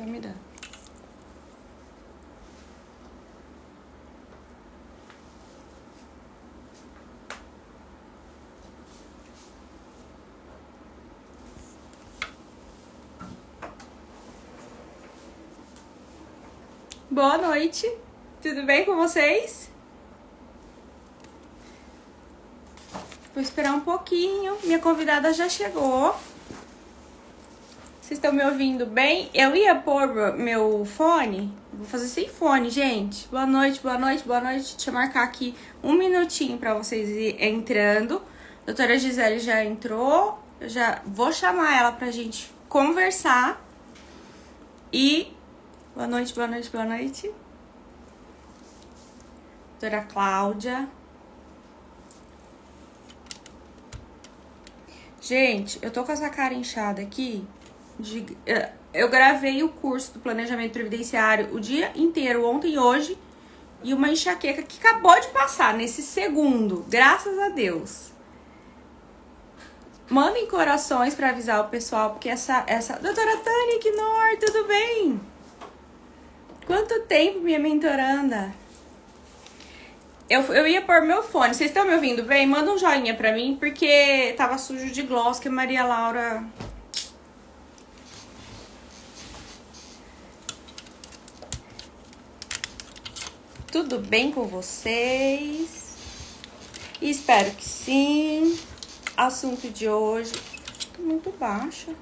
Me dá. Boa noite, tudo bem com vocês? Vou esperar um pouquinho, minha convidada já chegou. Vocês estão me ouvindo bem? Eu ia pôr meu fone, vou fazer sem fone, gente. Boa noite, boa noite, boa noite. Deixa eu marcar aqui um minutinho para vocês ir entrando. A doutora Gisele já entrou, eu já vou chamar ela pra gente conversar. E boa noite, boa noite, boa noite. Doutora Cláudia. Gente, eu tô com essa cara inchada aqui. Eu gravei o curso do planejamento previdenciário o dia inteiro, ontem e hoje. E uma enxaqueca que acabou de passar nesse segundo. Graças a Deus. Mandem corações pra avisar o pessoal, porque essa... Doutora Tânia Knorr, tudo bem? Quanto tempo, minha mentoranda? Eu ia pôr meu fone. Vocês estão me ouvindo bem? Manda um joinha pra mim, porque tava sujo de gloss que a Maria Laura... Tudo bem com vocês? Espero que sim. Assunto de hoje... Tô muito baixa.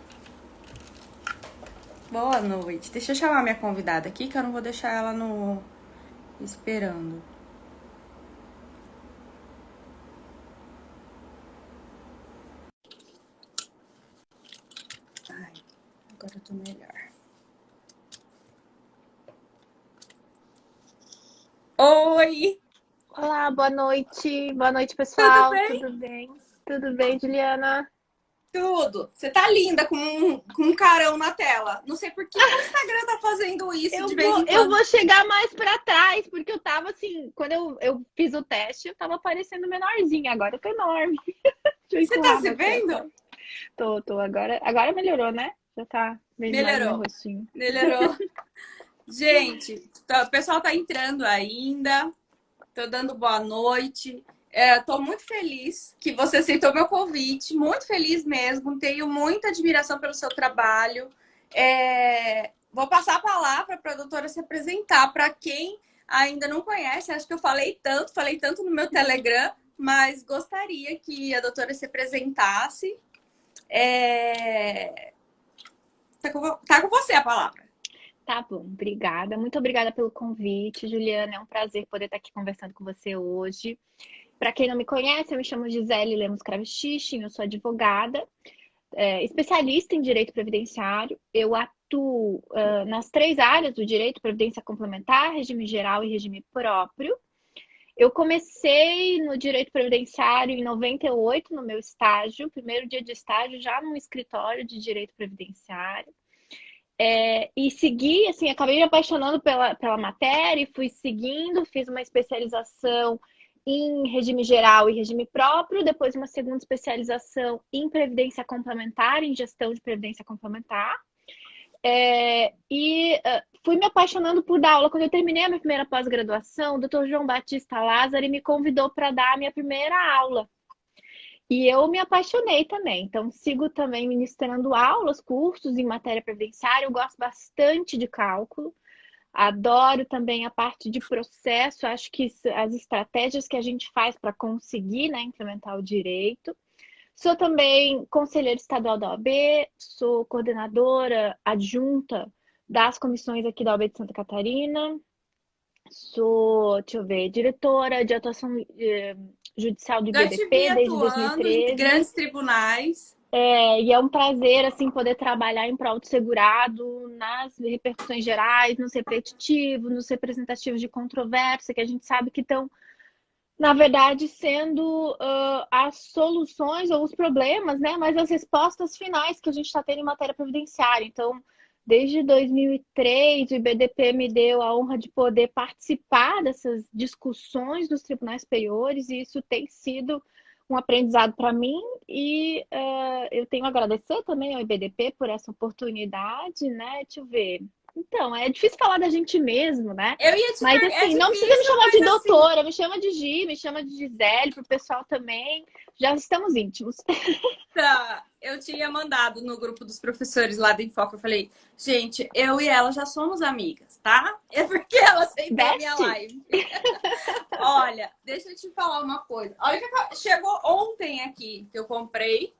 Boa noite. Deixa eu chamar minha convidada aqui, que eu não vou deixar ela no... esperando. Ai, agora eu tô melhor. Oi! Olá, boa noite. Boa noite, Tudo pessoal. bem? Tudo bem? Tudo bem, Juliana? Tudo. Você tá linda com um carão na tela. Não sei por que o Instagram tá fazendo isso de Eu vez vou, em eu quando. vou chegar mais para trás, porque eu tava assim, quando eu fiz o teste, eu tava parecendo menorzinha, agora eu tô enorme. Deixa eu Você tá empurrar se meu vendo? telefone. Tô. Agora melhorou, né? Já tá vendo mais meu Melhorou. rostinho. Melhorou. Gente, o pessoal tá entrando ainda. Tô dando boa noite. Tô muito feliz que você aceitou meu convite. Muito feliz mesmo. Tenho muita admiração pelo seu trabalho. Vou passar a palavra para a doutora se apresentar. Para quem ainda não conhece, acho que eu falei tanto no meu Telegram, mas gostaria que a doutora se apresentasse. Tá com você a palavra. Tá bom, obrigada. Muito obrigada pelo convite, Juliana. É um prazer poder estar aqui conversando com você hoje. Para quem não me conhece, eu me chamo Gisele Lemos Kravchichin, eu sou advogada, especialista em direito previdenciário. Eu atuo nas três áreas do direito: previdência complementar, regime geral e regime próprio. Eu comecei no direito previdenciário em 98, no meu estágio, primeiro dia de estágio, já num escritório de direito previdenciário. E segui, assim, acabei me apaixonando pela matéria e fui seguindo, fiz uma especialização em regime geral e regime próprio, depois uma segunda especialização em previdência complementar, em gestão de previdência complementar. Fui me apaixonando por dar aula. Quando eu terminei a minha primeira pós-graduação, o Dr. João Batista Lázaro me convidou para dar a minha primeira aula. E eu me apaixonei também. Então, sigo também ministrando aulas, cursos em matéria previdenciária. Eu gosto bastante de cálculo. Adoro também a parte de processo. Acho que as estratégias que a gente faz para conseguir, né, implementar o direito. Sou também conselheira estadual da OAB, sou coordenadora adjunta das comissões aqui da OAB de Santa Catarina. Sou, deixa eu ver, diretora de atuação judicial do Já te vi IBDP desde atuando em 2013. grandes tribunais. E é um prazer, assim, poder trabalhar em prol do segurado, nas repercussões gerais, nos repetitivos, nos representativos de controvérsia, que a gente sabe que estão, na verdade, sendo as soluções ou os problemas, né? Mas as respostas finais que a gente está tendo em matéria previdenciária. Então, desde 2003, o IBDP me deu a honra de poder participar dessas discussões dos tribunais superiores, e isso tem sido um aprendizado para mim e eu tenho a agradecer também ao IBDP por essa oportunidade, né? Deixa eu ver. Então, é difícil falar da gente mesmo, né? Eu ia te Mas perguntar, é assim, não precisa me difícil, chamar de mas assim, doutora, me chama de Gi, me chama de Gisele, pro pessoal também. Já estamos íntimos. eu tinha mandado no grupo dos professores lá do Enfoque, eu falei, gente, eu e ela já somos amigas, tá? É porque ela aceitou a minha Best? live. Olha, deixa eu te falar uma coisa. Olha que chegou ontem aqui que eu comprei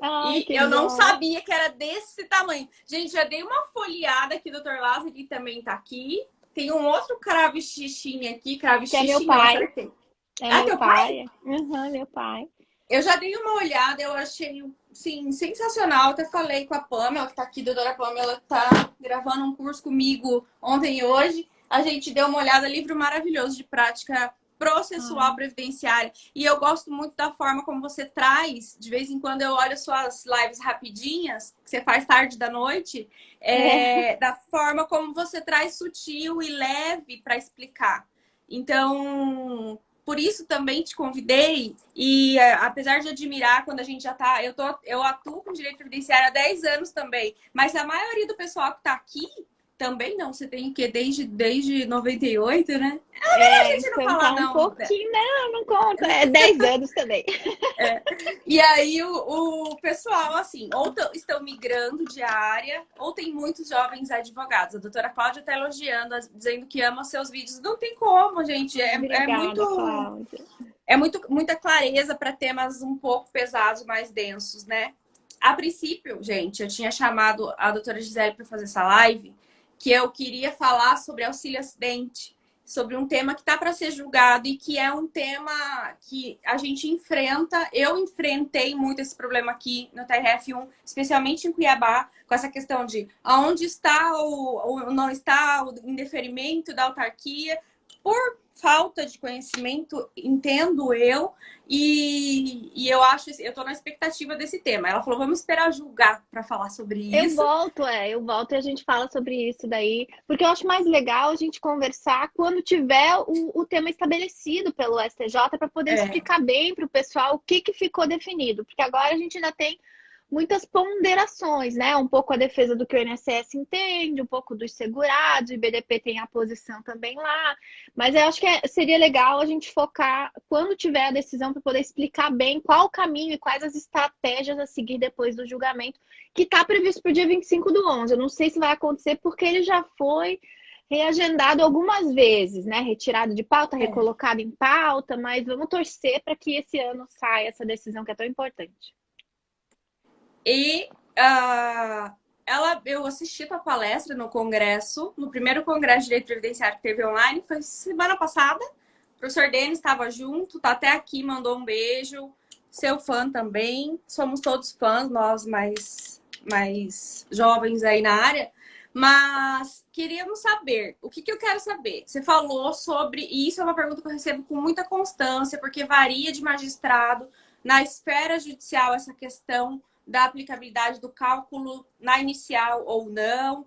Ai, e que eu não bom. sabia que era desse tamanho. Gente, já dei uma folheada aqui, Dr. Lázaro, que também tá aqui. Tem um outro cravo xixinha aqui, cravo Que é meu xixinha, pai. acertei. É Ah, meu teu pai? pai. Uhum, meu pai. Eu já dei uma olhada, eu achei, sim, sensacional. Até falei com a Pamela, que tá aqui, a doutora Pamela, tá gravando um curso comigo ontem e hoje. A gente deu uma olhada, livro maravilhoso de prática processual Ai. previdenciária. E eu gosto muito da forma como você traz. De vez em quando eu olho suas lives rapidinhas, que você faz tarde da noite, É. da forma como você traz sutil e leve para explicar. Então, por isso também te convidei e apesar de admirar quando a gente já tá, eu atuo com direito previdenciário há 10 anos também, mas a maioria do pessoal que tá aqui também não, você tem o quê? Desde 98, né? A É, gente não então fala tá um não, né? pouquinho, não conta. É 10 anos também. E aí o pessoal, assim, ou estão migrando de área, ou tem muitos jovens advogados. A doutora Cláudia está elogiando, dizendo que ama seus vídeos. Não tem como, gente. Obrigada, Cláudia. Muita clareza para temas um pouco pesados, mais densos, né? A princípio, gente, eu tinha chamado a doutora Gisele para fazer essa live, que eu queria falar sobre auxílio acidente, sobre um tema que está para ser julgado e que é um tema que a gente enfrenta. Eu enfrentei muito esse problema aqui no TRF1, especialmente em Cuiabá, com essa questão de aonde está ou não está o indeferimento da autarquia, por falta de conhecimento, entendo eu, e eu acho, eu tô na expectativa desse tema. Ela falou, vamos esperar julgar para falar sobre isso. Eu volto e a gente fala sobre isso daí, porque eu acho mais legal a gente conversar quando tiver o tema estabelecido pelo STJ para poder É, explicar bem para o pessoal o que que ficou definido, porque agora a gente ainda tem muitas ponderações, né? Um pouco a defesa do que o INSS entende, um pouco dos segurados, o IBDP tem a posição também lá, mas eu acho que seria legal a gente focar quando tiver a decisão para poder explicar bem qual o caminho e quais as estratégias a seguir depois do julgamento, que está previsto para o dia 25/11. Eu não sei se vai acontecer porque ele já foi reagendado algumas vezes, né? Retirado de pauta, é. recolocado em pauta, mas vamos torcer para que esse ano saia essa decisão que é tão importante. E eu assisti a tua palestra no congresso, no primeiro congresso de direito previdenciário que teve online, foi semana passada. O professor Denis estava junto, tá até aqui, mandou um beijo. Seu fã também. Somos todos fãs, nós mais jovens aí na área. Mas queríamos saber, o que eu quero saber? Você falou sobre, e isso é uma pergunta que eu recebo com muita constância, porque varia de magistrado, na esfera judicial, essa questão da aplicabilidade do cálculo na inicial ou não.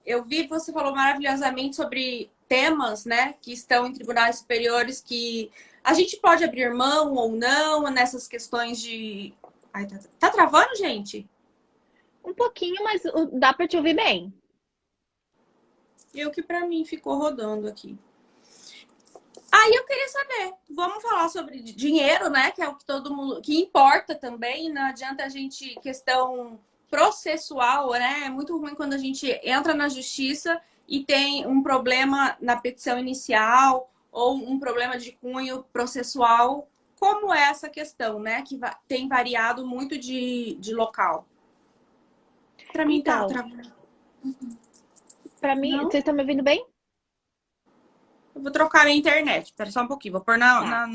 Eu vi, você falou maravilhosamente sobre temas, né, que estão em tribunais superiores que a gente pode abrir mão ou não nessas questões de... Ai, tá travando, gente? Um pouquinho, mas dá para te ouvir bem. E o que para mim ficou rodando aqui. Aí eu queria saber, vamos falar sobre dinheiro, né? Que é o que todo mundo, que importa também. Não adianta a gente, questão processual, né? É muito ruim quando a gente entra na justiça e tem um problema na petição inicial ou um problema de cunho processual, como é essa questão, né? Que tem variado muito de local. Para mim tá Então, travando. para mim, Não? vocês estão me ouvindo bem? Eu vou trocar minha internet. Espera só um pouquinho. Vou pôr Tá.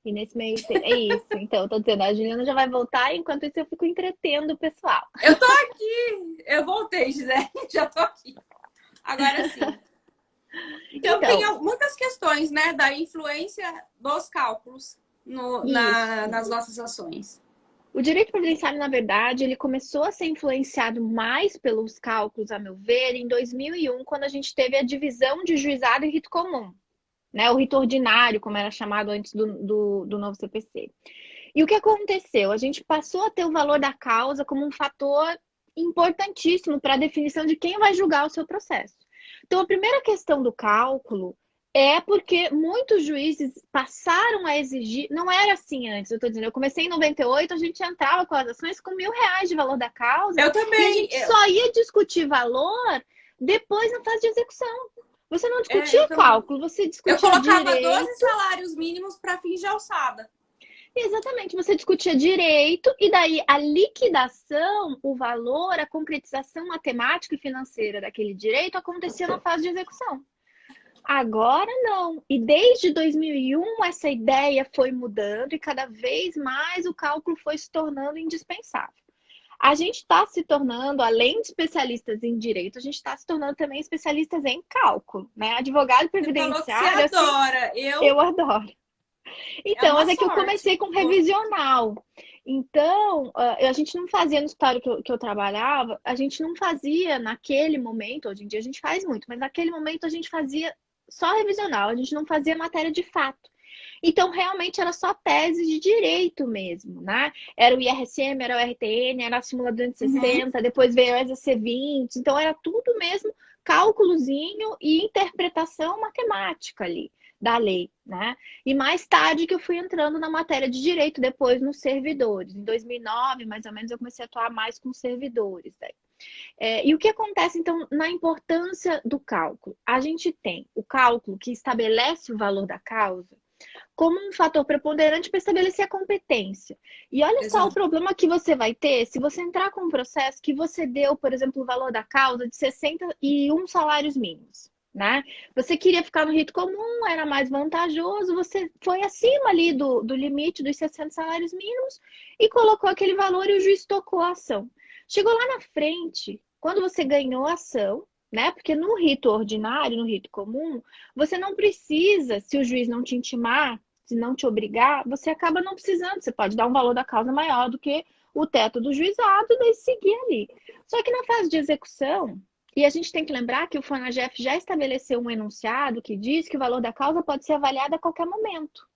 E nesse meio tempo. É isso. Então, eu tô dizendo, a Juliana já vai voltar, enquanto isso eu fico entretendo o pessoal. Eu tô aqui! Eu voltei, Gisele. Já tô aqui. Agora sim. Então, tem Então, muitas questões, né, da influência dos cálculos. Isso. nas nossas ações. O direito previdenciário, na verdade, ele começou a ser influenciado mais pelos cálculos, a meu ver, em 2001, quando a gente teve a divisão de juizado e rito comum, né? O rito ordinário, como era chamado antes do novo CPC. E o que aconteceu? A gente passou a ter o valor da causa como um fator importantíssimo para a definição de quem vai julgar o seu processo. Então, a primeira questão do cálculo é porque muitos juízes passaram a exigir, não era assim antes, eu estou dizendo, eu comecei em 98, a gente entrava com as ações com R$ 1.000 de valor da causa, Eu e a também. gente só ia discutir valor depois na fase de execução. Você não Eu discutia também. cálculo, você Eu discutia colocava 12 direito. salários mínimos para fins de alçada. Exatamente, você discutia direito e daí a liquidação, o valor, a concretização matemática e financeira daquele direito acontecia na fase de execução. Agora não. E desde 2001 essa ideia foi mudando e cada vez mais o cálculo foi se tornando indispensável. A gente está se tornando, além de especialistas em direito, a gente está se tornando também especialistas em cálculo, né? Advogado Você falou que você previdenciário, assim, adora. eu adoro. É Então, uma mas é que eu sorte. comecei com revisional. Então, a gente não fazia no escritório que eu trabalhava, a gente não fazia naquele momento, hoje em dia a gente faz muito, mas naquele momento a gente fazia só revisional, a gente não fazia matéria de fato. Então, realmente era só tese de direito mesmo, né? Era o IRSM, era o RTN, era a súmula Uhum. 260, depois veio o ESC 20, então era tudo mesmo cálculozinho e interpretação matemática ali da lei, né? E mais tarde que eu fui entrando na matéria de direito, depois nos servidores. Em 2009, mais ou menos, eu comecei a atuar mais com servidores. Daí. E o que acontece, então, na importância do cálculo? A gente tem o cálculo que estabelece o valor da causa como um fator preponderante para estabelecer a competência. E olha só o Exato. problema que você vai ter se você entrar com um processo que você deu, por exemplo, o valor da causa de 61 salários mínimos. Né? Você queria ficar no rito comum, era mais vantajoso, você foi acima ali do limite dos 60 salários mínimos e colocou aquele valor e o juiz tocou a ação. Chegou lá na frente, quando você ganhou a ação, né? Porque no rito ordinário, no rito comum, você não precisa, se o juiz não te intimar, se não te obrigar, você acaba não precisando. Você pode dar um valor da causa maior do que o teto do juizado e daí seguir ali. Só que na fase de execução, e a gente tem que lembrar que o FONAGEF já estabeleceu um enunciado que diz que o valor da causa pode ser avaliado a qualquer momento.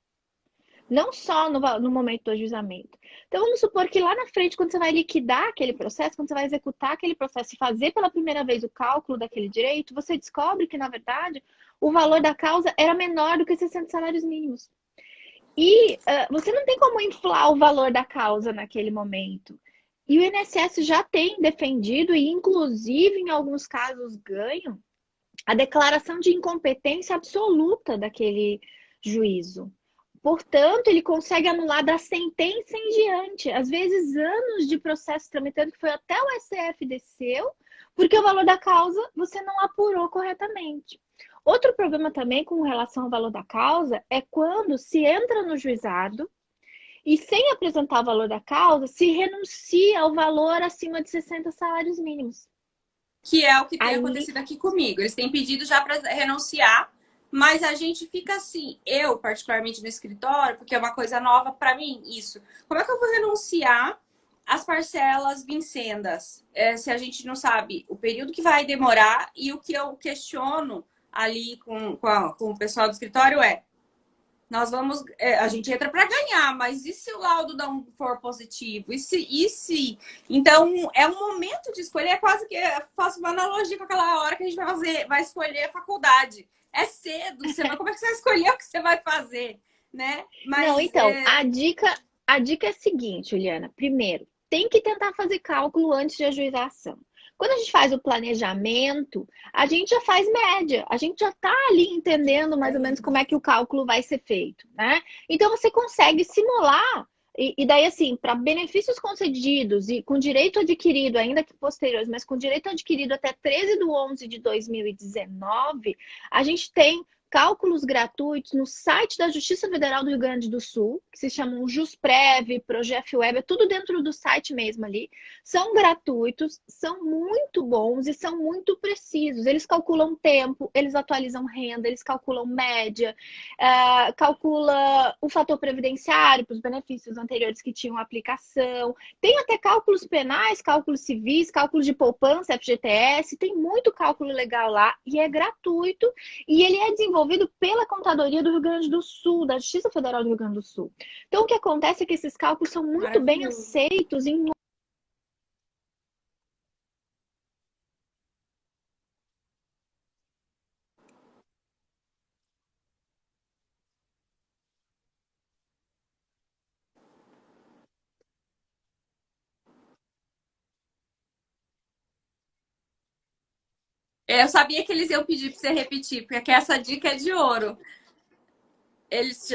Não só no momento do ajuizamento. Então, vamos supor que lá na frente, quando você vai liquidar aquele processo, quando você vai executar aquele processo e fazer pela primeira vez o cálculo daquele direito, você descobre que, na verdade, o valor da causa era menor do que 60 salários mínimos. E você não tem como inflar o valor da causa naquele momento. E o INSS já tem defendido, e inclusive em alguns casos ganham, a declaração de incompetência absoluta daquele juízo. Portanto, ele consegue anular da sentença em diante. Às vezes, anos de processo tramitando, que foi até o STF desceu, porque o valor da causa você não apurou corretamente. Outro problema também com relação ao valor da causa é quando se entra no juizado e, sem apresentar o valor da causa, se renuncia ao valor acima de 60 salários mínimos. Que é o que tem Ali, acontecido aqui comigo. Eles têm pedido já para renunciar, mas a gente fica assim, eu particularmente no escritório, porque é uma coisa nova para mim isso. Como é que eu vou renunciar às parcelas vincendas? Se a gente não sabe o período que vai demorar, e o que eu questiono ali com o pessoal do escritório nós vamos, a gente entra para ganhar, mas e se o laudo não for positivo? E se? Então, é um momento de escolher, é quase que faço uma analogia com aquela hora que a gente vai escolher a faculdade. É cedo, como é que você vai escolher o que você vai fazer, né? não, Mas então, a dica é a seguinte, Juliana. Primeiro, tem que tentar fazer cálculo antes de ajuizar a ação. Quando a gente faz o planejamento, a gente já faz média, a gente já está ali entendendo mais ou menos como é que o cálculo vai ser feito, né? Então você consegue simular, e daí assim, para benefícios concedidos e com direito adquirido, ainda que posteriores, mas com direito adquirido até 13 de 11 de 2019, a gente tem cálculos gratuitos no site da Justiça Federal do Rio Grande do Sul, que se chamam JusPrev, ProjefWeb, é tudo dentro do site mesmo ali. São gratuitos, são muito bons e são muito precisos. Eles calculam tempo, eles atualizam renda, eles calculam média, calcula o fator previdenciário para os benefícios anteriores que tinham aplicação. Tem até cálculos penais, cálculos civis, cálculos de poupança, FGTS, tem muito cálculo legal lá e é gratuito. E ele é desenvolvido pela Contadoria do Rio Grande do Sul, da Justiça Federal do Rio Grande do Sul. Então, o que acontece é que esses cálculos são muito bem aceitos em... Eu sabia que eles iam pedir para você repetir, porque essa dica é de ouro. Eles.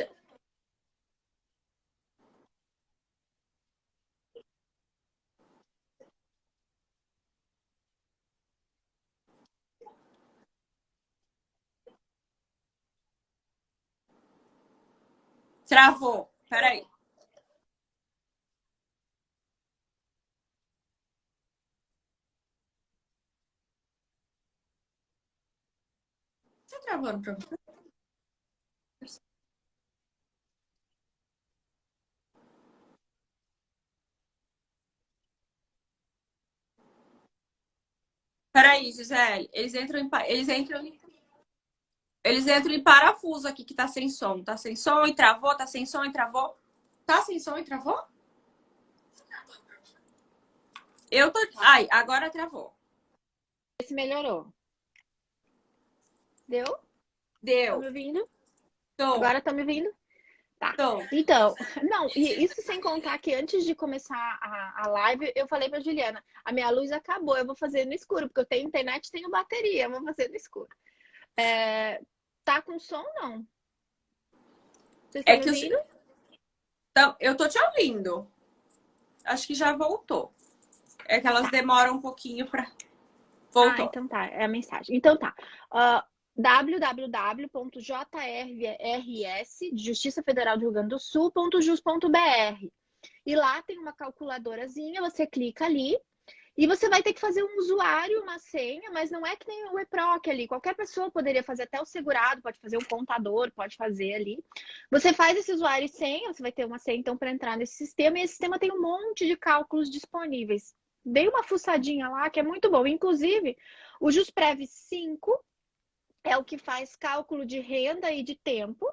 Travou. Peraí. Tá travando pra você? Peraí, Gisele. Eles entram em parafuso aqui que tá sem som. Tá sem som e travou, tá sem som e travou. Tá sem som e travou? Eu tô. Ai, agora travou. Esse melhorou. Deu? Tá Deu. me ouvindo? Tô. Agora tá me ouvindo? Tá. Tô. Então, não, e isso sem contar que antes de começar a live, eu falei pra Juliana, a minha luz acabou, eu vou fazer no escuro, porque eu tenho internet e tenho bateria, eu vou fazer no escuro. Tá com som, não? Vocês É estão me que ouvindo? então, eu tô te ouvindo. Acho que já voltou. É que elas Tá. demoram um pouquinho pra. Ah, Voltou. então tá, é a mensagem. Então tá. www.jrs, de Justiça Federal do Rio Grande do Sul.jus.br. E lá tem uma calculadorazinha, você clica ali e você vai ter que fazer um usuário, uma senha, mas não é que nem o EPROC ali. Qualquer pessoa poderia fazer, até o segurado, pode fazer um contador, pode fazer ali. Você faz esse usuário e senha, você vai ter uma senha então para entrar nesse sistema, e esse sistema tem um monte de cálculos disponíveis. Dei uma fuçadinha lá, que é muito bom. Inclusive, o JusPrev 5 é o que faz cálculo de renda e de tempo.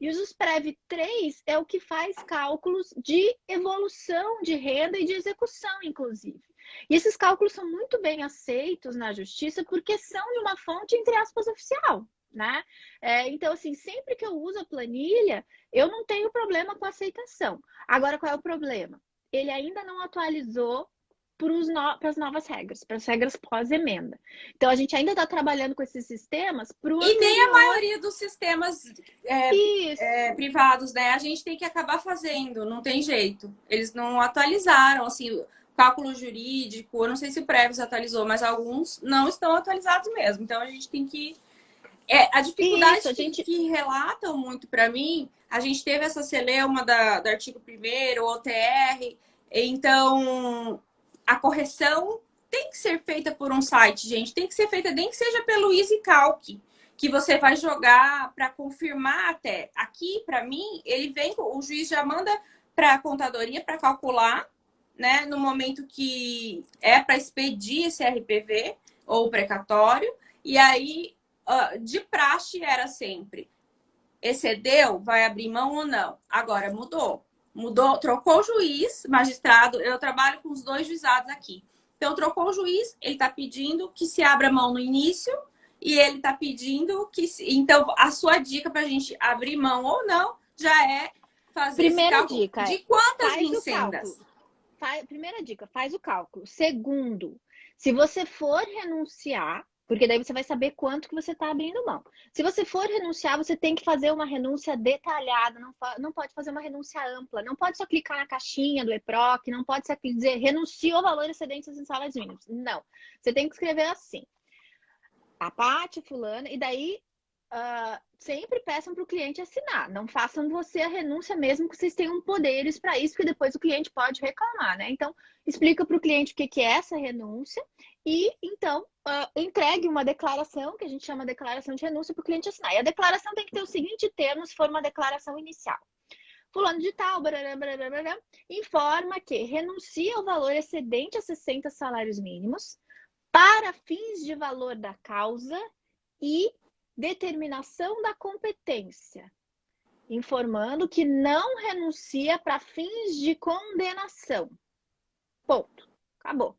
E o JusPrev 3 é o que faz cálculos de evolução de renda e de execução, inclusive. E esses cálculos são muito bem aceitos na justiça porque são de uma fonte, entre aspas, oficial, né? Então, assim, sempre que eu uso a planilha, eu não tenho problema com a aceitação. Agora, qual é o problema? Ele ainda não atualizou para as novas regras, para as regras pós-emenda. Então, a gente ainda está trabalhando com esses sistemas para o E nem a anterior. maioria dos sistemas privados, né? A gente tem que acabar fazendo, não tem jeito. Eles não atualizaram, assim, o cálculo jurídico. Eu não sei se o Previs atualizou, mas alguns não estão atualizados mesmo. Então, a gente tem que. A dificuldade Isso, a gente... que relatam muito para mim, a gente teve essa celeuma do artigo 1º, OTR, então a correção tem que ser feita por um site, gente. Tem que ser feita, nem que seja pelo EasyCalc, que você vai jogar para confirmar até. Aqui, para mim, ele vem, o juiz já manda para a contadoria para calcular, né? No momento que é para expedir esse RPV ou precatório, e aí de praxe era sempre excedeu, vai abrir mão ou não. Agora mudou. Mudou, trocou o juiz, magistrado. Eu trabalho com os dois juizados aqui. Então, trocou o juiz, ele está pedindo que se abra mão no início e ele está pedindo que. Então, a sua dica para a gente abrir mão ou não já é fazer Primeira esse cálculo dica, de quantas faz vincendas. Primeira dica, faz o cálculo. Segundo, se você for renunciar, porque daí você vai saber quanto que você está abrindo mão. Se você for renunciar, você tem que fazer uma renúncia detalhada, não pode fazer uma renúncia ampla, não pode só clicar na caixinha do EPROC, não pode só dizer renunciou ao valor excedente em salários mínimos. Não. Você tem que escrever assim. A Paty, fulana, e daí sempre peçam para o cliente assinar. Não façam você a renúncia mesmo que vocês tenham poderes para isso, porque depois o cliente pode reclamar, né? Então, explica para o cliente o que é essa renúncia e, então, entregue uma declaração, que a gente chama de declaração de renúncia, para o cliente assinar. E a declaração tem que ter o seguinte termo, se for uma declaração inicial. Fulano de tal, barará, barará, barará, informa que renuncia ao valor excedente a 60 salários mínimos para fins de valor da causa e determinação da competência, informando que não renuncia para fins de condenação. Ponto. Acabou. O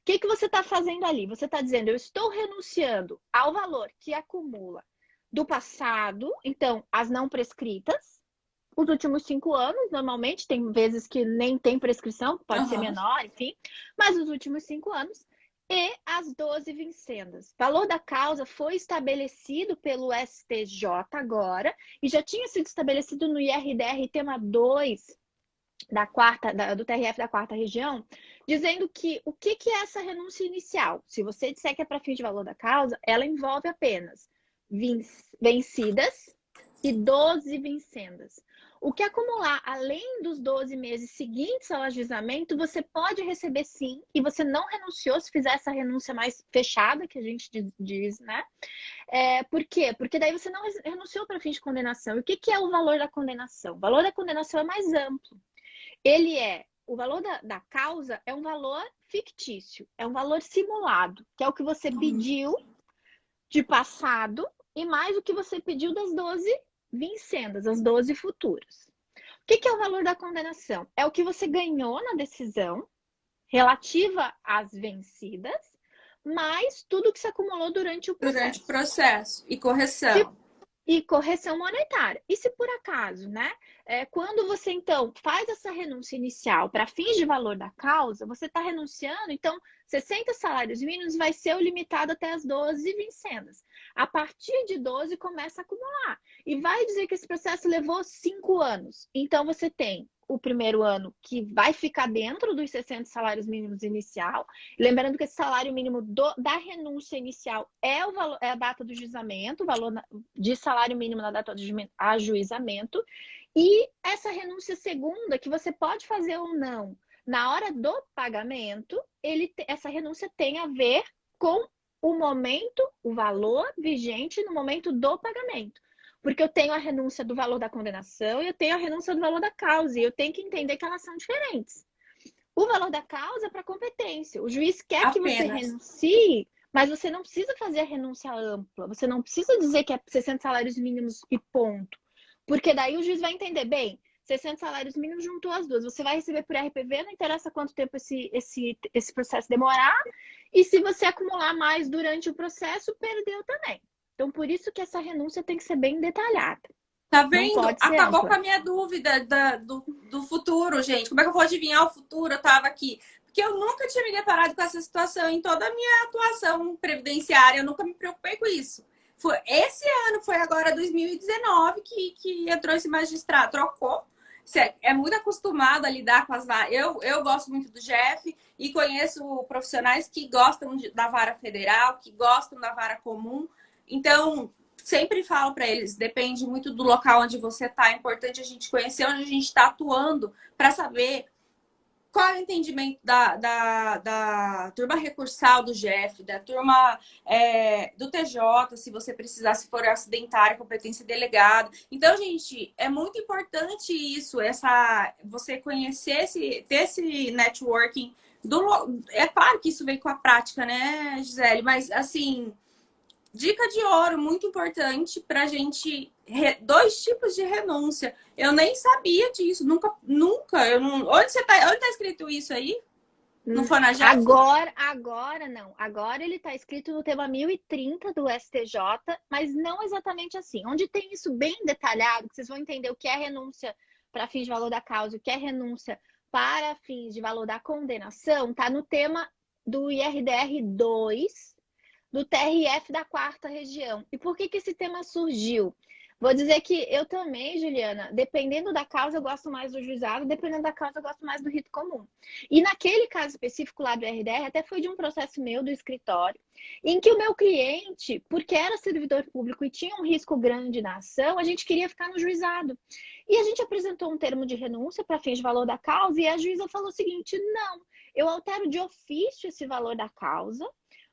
que você está fazendo ali? Você está dizendo, eu estou renunciando ao valor que acumula do passado, então, as não prescritas, os últimos 5 anos, normalmente, tem vezes que nem tem prescrição, pode ser menor, enfim, mas os últimos 5 anos, e as 12 vincendas. O valor da causa foi estabelecido pelo STJ agora, e já tinha sido estabelecido no IRDR tema 2 do TRF da 4ª região, dizendo que o que é essa renúncia inicial? Se você disser que é para fins de valor da causa, ela envolve apenas vencidas e 12 vincendas. O que acumular além dos 12 meses seguintes ao ajuizamento, você pode receber sim, e você não renunciou se fizer essa renúncia mais fechada, que a gente diz, né? Por quê? Porque daí você não renunciou para fim de condenação. E o que é o valor da condenação? O valor da condenação é mais amplo. O valor da causa é um valor fictício, é um valor simulado, que é o que você pediu de passado e mais o que você pediu das 12 vincendas, as 12 futuras. O que é o valor da condenação? É o que você ganhou na decisão relativa às vencidas, mais tudo que se acumulou durante o processo. Durante o processo. E correção. E correção monetária. E se por acaso, né? Quando você, então, faz essa renúncia inicial para fins de valor da causa, você está renunciando, então, 60 salários mínimos vai ser o limitado até as 12 vincendas. A partir de 12, começa a acumular. E vai dizer que esse processo levou 5 anos. Então, você tem o primeiro ano que vai ficar dentro dos 60 salários mínimos inicial. Lembrando que esse salário mínimo da renúncia inicial é a data do juizamento, o valor de salário mínimo na data do ajuizamento. E essa renúncia segunda, que você pode fazer ou não, na hora do pagamento, essa renúncia tem a ver com o momento, o valor vigente no momento do pagamento. Porque eu tenho a renúncia do valor da condenação e eu tenho a renúncia do valor da causa. E eu tenho que entender que elas são diferentes. O valor da causa é para competência. O juiz quer que você renuncie, mas você não precisa fazer a renúncia ampla. Você não precisa dizer que é 60 salários mínimos e ponto. Porque daí o juiz vai entender, bem, 60 salários mínimos juntou as duas. Você vai receber por RPV, não interessa quanto tempo esse processo demorar. E se você acumular mais durante o processo, perdeu também. Então, por isso que essa renúncia tem que ser bem detalhada. Tá vendo? Acabou com a minha dúvida do futuro, gente. Como é que eu vou adivinhar o futuro? Eu tava aqui. Porque eu nunca tinha me deparado com essa situação em toda a minha atuação previdenciária. Eu nunca me preocupei com isso. Esse ano, foi agora 2019, que entrou esse magistrado. Trocou. Você é muito acostumado a lidar com as varas. Eu gosto muito do Jeff e conheço profissionais que gostam da vara federal, que gostam da vara comum. Então, sempre falo para eles, depende muito do local onde você está. É importante a gente conhecer onde a gente está atuando para saber qual é o entendimento da turma recursal do Jeff, da turma do TJ, se você precisar, se for acidentária, competência delegada. Então, gente, é muito importante isso, você conhecer, ter esse networking. É claro que isso vem com a prática, né, Gisele? Mas, assim... Dica de ouro, muito importante pra gente. 2 tipos de renúncia. Eu nem sabia disso. Nunca. Eu não... Onde tá escrito isso aí? No Fonagef? Agora não. Agora ele tá escrito no tema 1030 do STJ, mas não exatamente assim. Onde tem isso bem detalhado, que vocês vão entender o que é renúncia para fins de valor da causa, o que é renúncia para fins de valor da condenação, tá no tema do IRDR 2 do TRF da 4ª região. E por que esse tema surgiu? Vou dizer que eu também, Juliana, dependendo da causa, eu gosto mais do juizado, dependendo da causa, eu gosto mais do rito comum. E naquele caso específico lá do RDR, até foi de um processo meu do escritório, em que o meu cliente, porque era servidor público e tinha um risco grande na ação, a gente queria ficar no juizado. E a gente apresentou um termo de renúncia para fins de valor da causa, e a juíza falou o seguinte: não, eu altero de ofício esse valor da causa,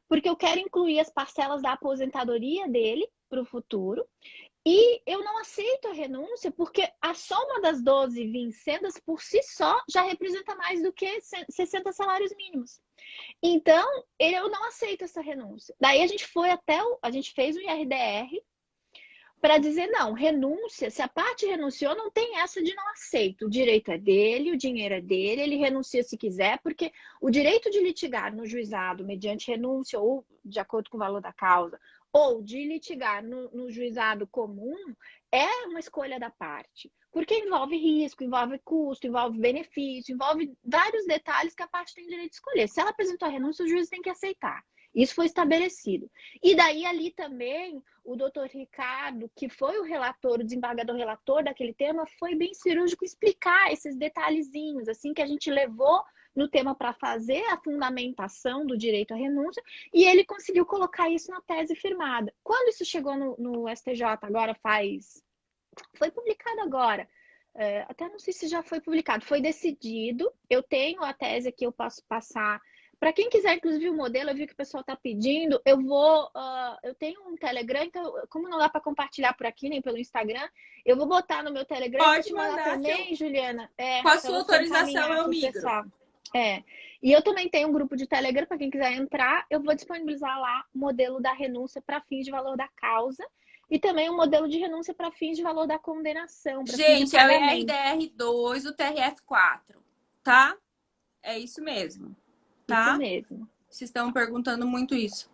porque eu quero incluir as parcelas da aposentadoria dele para o futuro. E eu não aceito a renúncia porque a soma das 12 vincendas por si só já representa mais do que 60 salários mínimos. Então, eu não aceito essa renúncia. Daí a gente foi a gente fez o IRDR para dizer não, renúncia, se a parte renunciou, não tem essa de não aceito. O direito é dele, o dinheiro é dele, ele renuncia se quiser, porque o direito de litigar no juizado mediante renúncia ou de acordo com o valor da causa, ou de litigar no juizado comum, é uma escolha da parte. Porque envolve risco, envolve custo, envolve benefício, envolve vários detalhes que a parte tem direito de escolher. Se ela apresentou a renúncia, o juiz tem que aceitar. Isso foi estabelecido. E daí ali também o doutor Ricardo, que foi o relator, o desembargador relator daquele tema, foi bem cirúrgico explicar esses detalhezinhos, assim, que a gente levou no tema para fazer a fundamentação do direito à renúncia, e ele conseguiu colocar isso na tese firmada. Quando isso chegou no STJ, agora foi publicado agora, até não sei se já foi publicado, foi decidido, eu tenho a tese aqui, eu posso passar. Para quem quiser, inclusive, o modelo, eu vi que o pessoal está pedindo. Eu tenho um Telegram, então, como não dá para compartilhar por aqui, nem pelo Instagram, eu vou botar no meu Telegram e vou Pode te mandar mandar também, Juliana. com a Para sua você autorização encaminhar eu para o migro. pessoal. E eu também tenho um grupo de Telegram, para quem quiser entrar, eu vou disponibilizar lá o modelo da renúncia para fins de valor da causa e também um modelo de renúncia para fins de valor da condenação, para fins de Gente, é o pagamento. IRDR2, o TRF4, tá? É isso mesmo, Isso tá? mesmo. Vocês estão perguntando muito isso.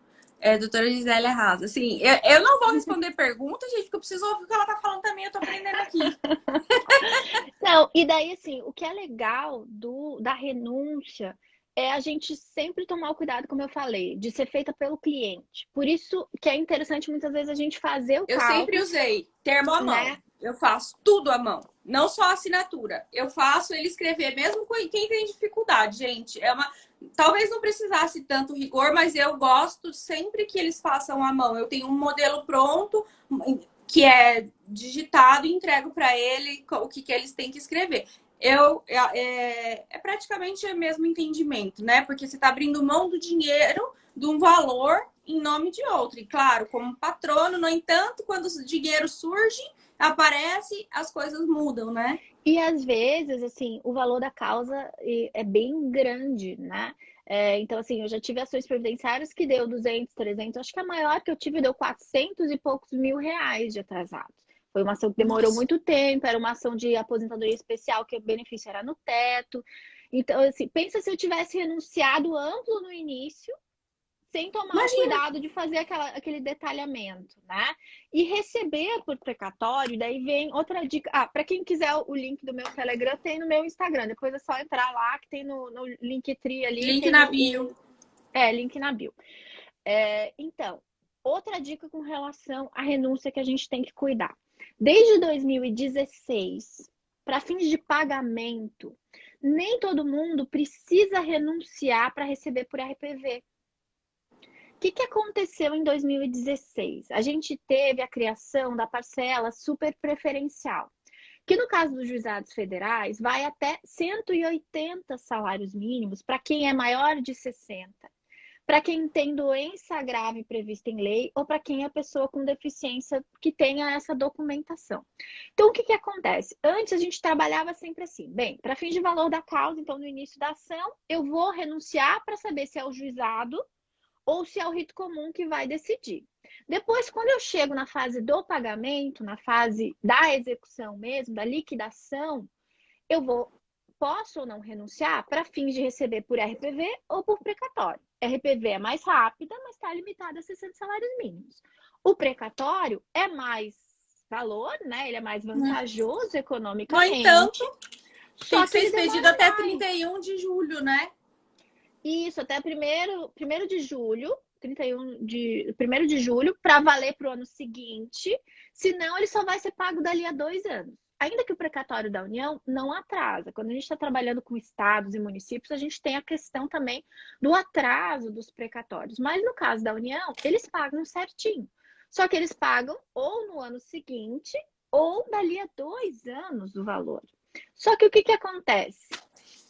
Doutora Gisele Arrasa. Assim, eu não vou responder perguntas, gente, porque eu preciso ouvir o que ela tá falando também, eu tô aprendendo aqui. Não, e daí, assim, o que é legal da renúncia é a gente sempre tomar o cuidado, como eu falei, de ser feita pelo cliente. Por isso que é interessante muitas vezes a gente fazer o Eu sempre cálculo, usei termo à mão. né? Eu faço tudo à mão. Não só a assinatura. Eu faço ele escrever, mesmo com quem tem dificuldade, gente. Talvez não precisasse tanto rigor, mas eu gosto sempre que eles façam à mão. Eu tenho um modelo pronto, que é digitado e entrego para ele o que eles têm que escrever. É praticamente o mesmo entendimento, né? Porque você está abrindo mão do dinheiro, de um valor em nome de outro. E claro, como patrono, no entanto, quando o dinheiro surge, aparece, as coisas mudam, né? E às vezes, assim, o valor da causa é bem grande, né? Então, assim, eu já tive ações previdenciárias que deu 200, 300, acho que a maior que eu tive deu 400 e poucos mil reais de atrasados. Foi uma ação que demorou muito tempo, era uma ação de aposentadoria especial, que o benefício era no teto. Então, assim, pensa se eu tivesse renunciado amplo no início, sem tomar o Imagina. cuidado de fazer aquele detalhamento, né? E receber por precatório, daí vem outra dica. Para quem quiser o link do meu Telegram, tem no meu Instagram. Depois é só entrar lá, que tem no Linktree ali. Link Tem na bio. link na bio. Então, outra dica com relação à renúncia que a gente tem que cuidar. Desde 2016, para fins de pagamento, nem todo mundo precisa renunciar para receber por RPV. O que aconteceu em 2016? A gente teve a criação da parcela super preferencial, que no caso dos juizados federais vai até 180 salários mínimos para quem é maior de 60, para quem tem doença grave prevista em lei ou para quem é pessoa com deficiência que tenha essa documentação. Então, o que acontece? Antes a gente trabalhava sempre assim, bem, para fins de valor da causa, então no início da ação, eu vou renunciar para saber se é o juizado ou se é o rito comum que vai decidir. Depois, quando eu chego na fase do pagamento, na fase da execução mesmo, da liquidação, posso ou não renunciar para fins de receber por RPV ou por precatório. RPV é mais rápida, mas está limitada a 60 salários mínimos. O precatório é mais valor, né? Ele é mais vantajoso economicamente. No entanto, tem que ser ele expedido até 31 de julho, né? Isso, até 1º de julho, 1º de julho, para valer para o ano seguinte, senão ele só vai ser pago dali a 2 anos. Ainda que o precatório da União não atrasa. Quando a gente está trabalhando com estados e municípios, a gente tem a questão também do atraso dos precatórios. Mas no caso da União, eles pagam certinho. Só que eles pagam ou no ano seguinte ou dali a 2 anos o valor. Só que o que acontece?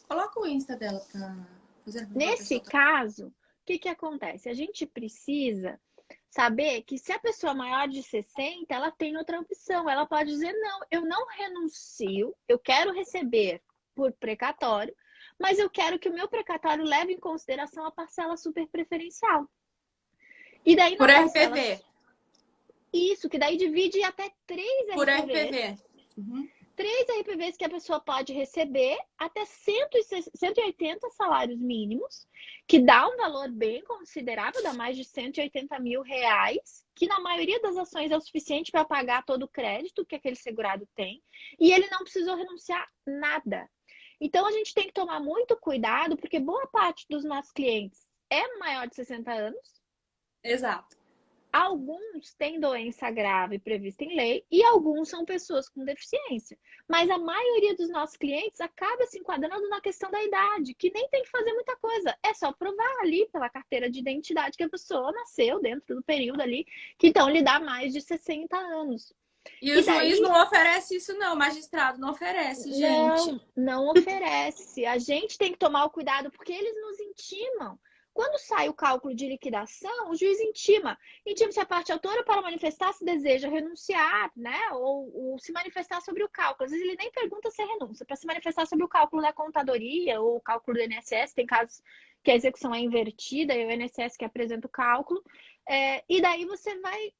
Coloca o Insta dela para fazer. Nesse caso, o que acontece? A gente precisa saber que se a pessoa é maior de 60, ela tem outra opção. Ela pode dizer, não, eu não renuncio, eu quero receber por precatório, mas eu quero que o meu precatório leve em consideração a parcela super preferencial. E daí por RPV. Isso, que daí divide até 3 por RPVs. RPV. Uhum. 3 RPVs que a pessoa pode receber até 180 salários mínimos, que dá um valor bem considerável, dá mais de 180 mil reais, que na maioria das ações é o suficiente para pagar todo o crédito que aquele segurado tem, e ele não precisou renunciar nada. Então a gente tem que tomar muito cuidado, porque boa parte dos nossos clientes é maior de 60 anos. Exato. Alguns têm doença grave prevista em lei e alguns são pessoas com deficiência. Mas a maioria dos nossos clientes acaba se enquadrando na questão da idade, que nem tem que fazer muita coisa. É só provar ali pela carteira de identidade que a pessoa nasceu dentro do período ali, que então lhe dá mais de 60 anos. E o juiz não oferece isso não, o magistrado não oferece, gente. Não oferece. A gente tem que tomar o cuidado porque eles nos intimam. Quando sai o cálculo de liquidação, o juiz intima-se a parte autora para manifestar se deseja renunciar, né? Ou se manifestar sobre o cálculo. Às vezes ele nem pergunta se é renúncia, para se manifestar sobre o cálculo da contadoria ou o cálculo do INSS. Tem casos que a execução é invertida e o INSS que apresenta o cálculo. E daí você vai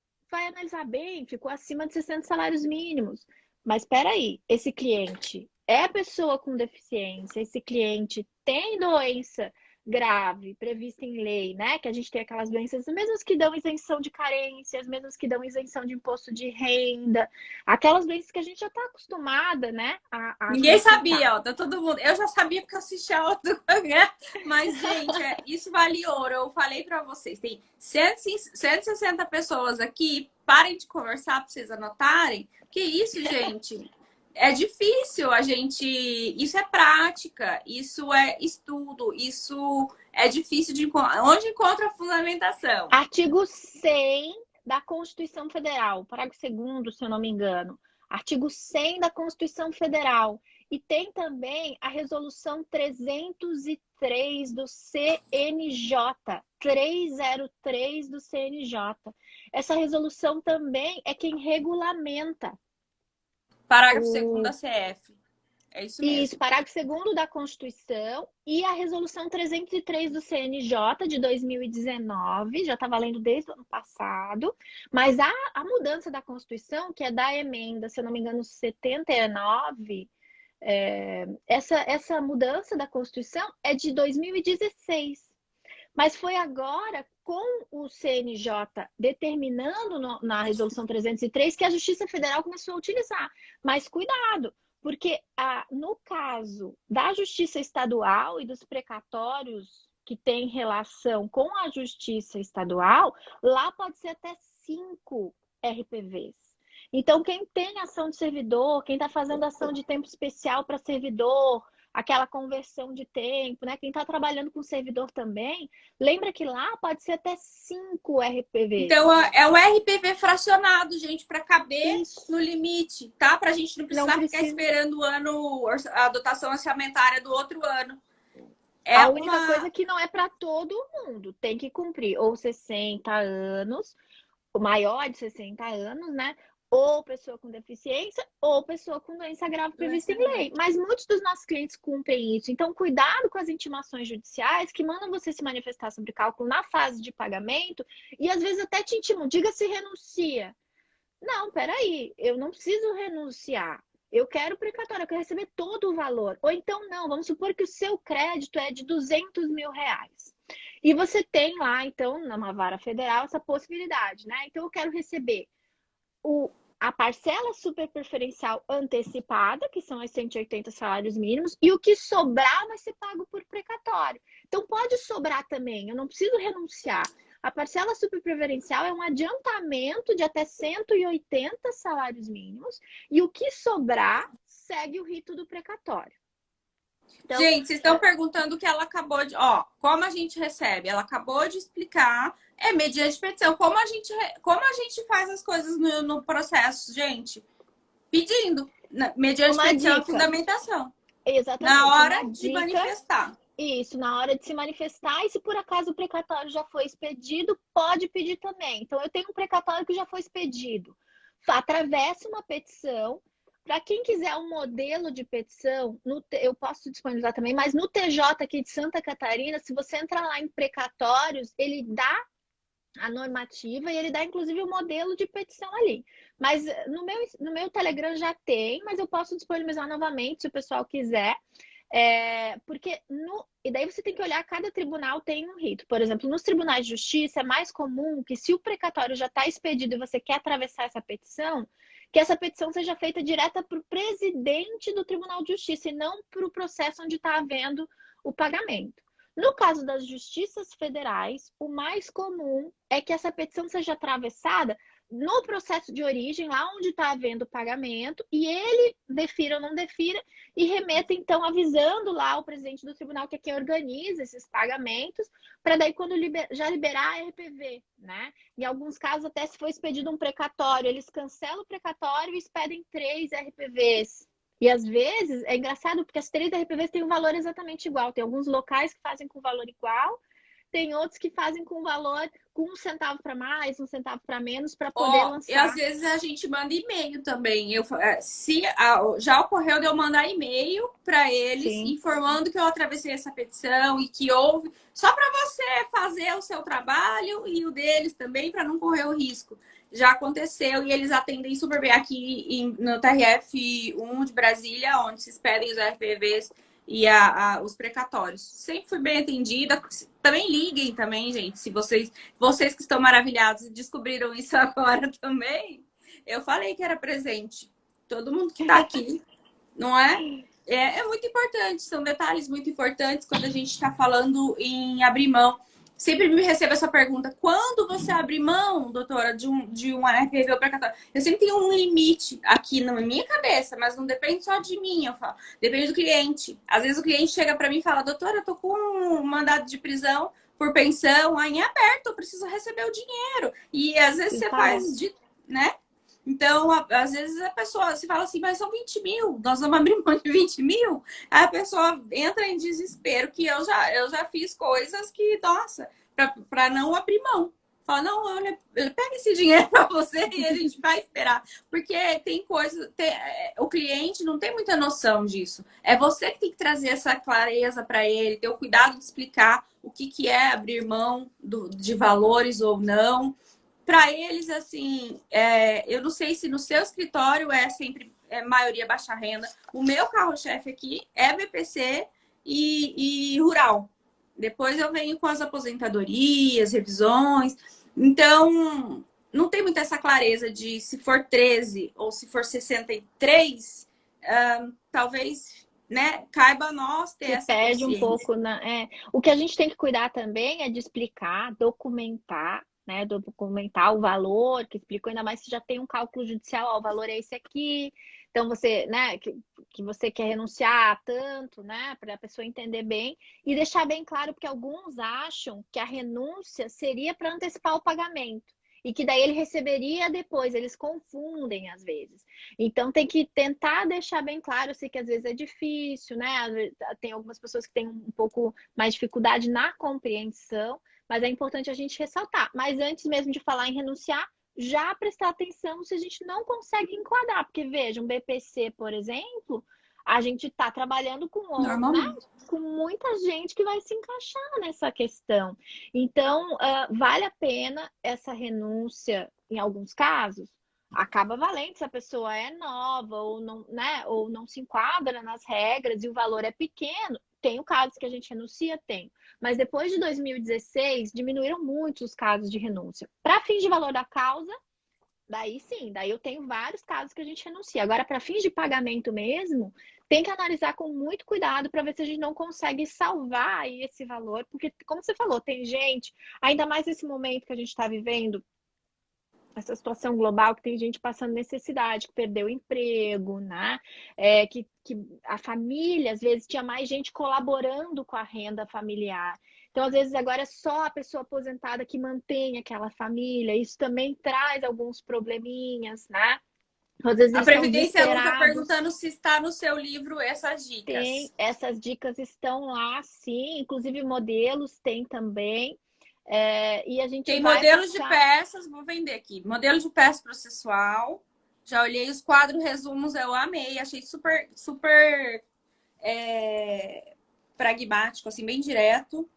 analisar bem, ficou acima de 60 salários mínimos. Mas espera aí, esse cliente é pessoa com deficiência, esse cliente tem doença grave, prevista em lei, né? Que a gente tem aquelas doenças, as mesmas que dão isenção de carência, as mesmas que dão isenção de imposto de renda, aquelas doenças que a gente já está acostumada, né? Ninguém sabia, ó, tá todo mundo. Eu já sabia porque eu assistia outro programa, mas, gente, isso vale ouro. Eu falei para vocês, tem 160 pessoas aqui, parem de conversar para vocês anotarem. Que isso, gente? É difícil a gente... Isso é prática, isso é estudo, isso é difícil de encontrar. Onde encontra a fundamentação? Artigo 100 da Constituição Federal, parágrafo 2º, se eu não me engano. Artigo 100 da Constituição Federal. E tem também a resolução 303 do CNJ, 303 do CNJ. Essa resolução também é quem regulamenta. Parágrafo 2º da CF. É isso mesmo. Isso, parágrafo 2º da Constituição e a resolução 303 do CNJ de 2019, já está valendo desde o ano passado, mas a mudança da Constituição, que é da emenda, se eu não me engano, 79, essa mudança da Constituição é de 2016. Mas foi agora, com o CNJ determinando na resolução 303, que a Justiça Federal começou a utilizar. Mas cuidado, porque no caso da Justiça Estadual e dos precatórios que têm relação com a Justiça Estadual, lá pode ser até 5 RPVs. Então, quem tem ação de servidor, quem está fazendo ação de tempo especial para servidor, aquela conversão de tempo, né? Quem está trabalhando com servidor também, lembra que lá pode ser até 5 RPVs. Então, é o RPV fracionado, gente, para caber no limite, tá? Para a gente não precisar ficar esperando o ano, a dotação orçamentária do outro ano. A única coisa que não é para todo mundo, tem que cumprir ou 60 anos, o maior de 60 anos, né? Ou pessoa com deficiência, ou pessoa com doença grave prevista em lei. Mas muitos dos nossos clientes cumprem isso. Então, cuidado com as intimações judiciais que mandam você se manifestar sobre cálculo na fase de pagamento e às vezes até te intimam, diga se renuncia. Não, peraí, eu não preciso renunciar. Eu quero precatório, eu quero receber todo o valor. Ou então, não, vamos supor que o seu crédito é de 200 mil reais. E você tem lá, então, numa vara federal, essa possibilidade, né? Então, eu quero receber a parcela super preferencial antecipada, que são os 180 salários mínimos, e o que sobrar vai ser pago por precatório. Então, pode sobrar também, eu não preciso renunciar. A parcela superprevidencial é um adiantamento de até 180 salários mínimos e o que sobrar segue o rito do precatório. Então, gente, vocês estão perguntando que ela acabou de. Ó, como a gente recebe? Ela acabou de explicar. É mediante petição. Como a gente faz as coisas no processo, gente? Pedindo. Mediante uma petição e dica. fundamentação. Exatamente. Na hora Uma de dica, manifestar. isso, na hora de se manifestar. E se por acaso o precatório já foi expedido, pode pedir também. Então, eu tenho um precatório que já foi expedido. Atravessa uma petição. Para quem quiser um modelo de petição, eu posso disponibilizar também, mas no TJ aqui de Santa Catarina, se você entrar lá em precatórios, ele dá a normativa e ele dá inclusive o modelo de petição ali. Mas no meu Telegram já tem, mas eu posso disponibilizar novamente se o pessoal quiser. E daí você tem que olhar, cada tribunal tem um rito. Por exemplo, nos tribunais de justiça é mais comum que, se o precatório já está expedido e você quer atravessar essa petição, que essa petição seja feita direta para o presidente do Tribunal de Justiça e não para o processo onde está havendo o pagamento. No caso das justiças federais, o mais comum é que essa petição seja atravessada no processo de origem, lá onde está havendo o pagamento, e ele defira ou não defira, e remeta, então, avisando lá o presidente do tribunal, que é quem organiza esses pagamentos, para daí, quando já liberar a RPV, né? Em alguns casos, até se for expedido um precatório, eles cancelam o precatório e expedem 3 RPVs. E às vezes, é engraçado, porque as 3 RPVs têm um valor exatamente igual. Tem alguns locais que fazem com valor igual, tem outros que fazem com valor com 1 centavo para mais, 1 centavo para menos, para poder lançar. E às vezes a gente manda e-mail também. Já ocorreu de eu mandar e-mail para eles, Sim. informando que eu atravessei essa petição e que houve, só para você fazer o seu trabalho e o deles também, para não correr o risco. Já aconteceu e eles atendem super bem aqui no TRF1 de Brasília, onde se pedem os RPVs e os precatórios. Sempre fui bem atendida. Também liguem também, gente. Se vocês que estão maravilhados e descobriram isso agora também, eu falei que era presente. Todo mundo que está aqui, não é? É muito importante. São detalhes muito importantes quando a gente está falando em abrir mão. Sempre me recebo essa pergunta: quando você abre mão, doutora, de um RPV ou precatório? Eu sempre tenho um limite aqui na minha cabeça, mas não depende só de mim, eu falo. Depende do cliente. Às vezes o cliente chega para mim e fala: doutora, eu tô com um mandado de prisão por pensão em aberto, eu preciso receber o dinheiro. E às vezes você faz, né? Então, às vezes a pessoa se fala assim, mas são 20 mil, nós vamos abrir mão de 20 mil. Aí a pessoa entra em desespero, que eu já fiz coisas que, nossa, para não abrir mão. Fala, não, olha, pega esse dinheiro para você e a gente vai esperar. Porque tem coisa, o cliente não tem muita noção disso. É você que tem que trazer essa clareza para ele, ter o cuidado de explicar o que é abrir mão de valores ou não. Para eles, assim, eu não sei se no seu escritório é sempre maioria baixa renda. O meu carro-chefe aqui é BPC e rural. Depois eu venho com as aposentadorias, revisões. Então, não tem muita essa clareza de se for 13 ou se for 63, talvez, né, caiba a nós ter essa perde consciência. Um pouco o que a gente tem que cuidar também é de explicar, documentar, né, documentar o valor que explicou, ainda mais se já tem um cálculo judicial, o valor é esse aqui. Então você, né, que você quer renunciar a tanto, né, para a pessoa entender bem e deixar bem claro, porque alguns acham que a renúncia seria para antecipar o pagamento e que daí ele receberia depois, eles confundem às vezes. Então tem que tentar deixar bem claro, eu sei que às vezes é difícil, né? Às vezes, tem algumas pessoas que têm um pouco mais dificuldade na compreensão, mas é importante a gente ressaltar. Mas antes mesmo de falar em renunciar, já prestar atenção se a gente não consegue enquadrar, porque veja, um BPC, por exemplo, a gente está trabalhando com, né, com muita gente que vai se encaixar nessa questão. Então, vale a pena essa renúncia em alguns casos? Acaba valendo se a pessoa é nova ou não, né, ou não se enquadra nas regras e o valor é pequeno. Tem casos que a gente renuncia? Tem. Mas depois de 2016, diminuíram muito os casos de renúncia. Para fins de valor da causa, daí sim, daí eu tenho vários casos que a gente renuncia. Agora, para fins de pagamento mesmo, tem que analisar com muito cuidado para ver se a gente não consegue salvar aí esse valor, porque, como você falou, tem gente, ainda mais nesse momento que a gente está vivendo, essa situação global, que tem gente passando necessidade, que perdeu o emprego, né? Que a família, às vezes, tinha mais gente colaborando com a renda familiar. Então, às vezes, agora é só a pessoa aposentada que mantém aquela família. Isso também traz alguns probleminhas, né? Às vezes A eles estão Previdência Lu tá desesperados. perguntando se está no seu livro essas Tem, dicas. essas dicas estão lá, sim. Inclusive, modelos tem também. E a gente Tem vai modelos de passar. peças, vou vender aqui. Modelo de peça processual. Já olhei os quadros resumos, eu amei. Achei super, super pragmático, assim, bem direto.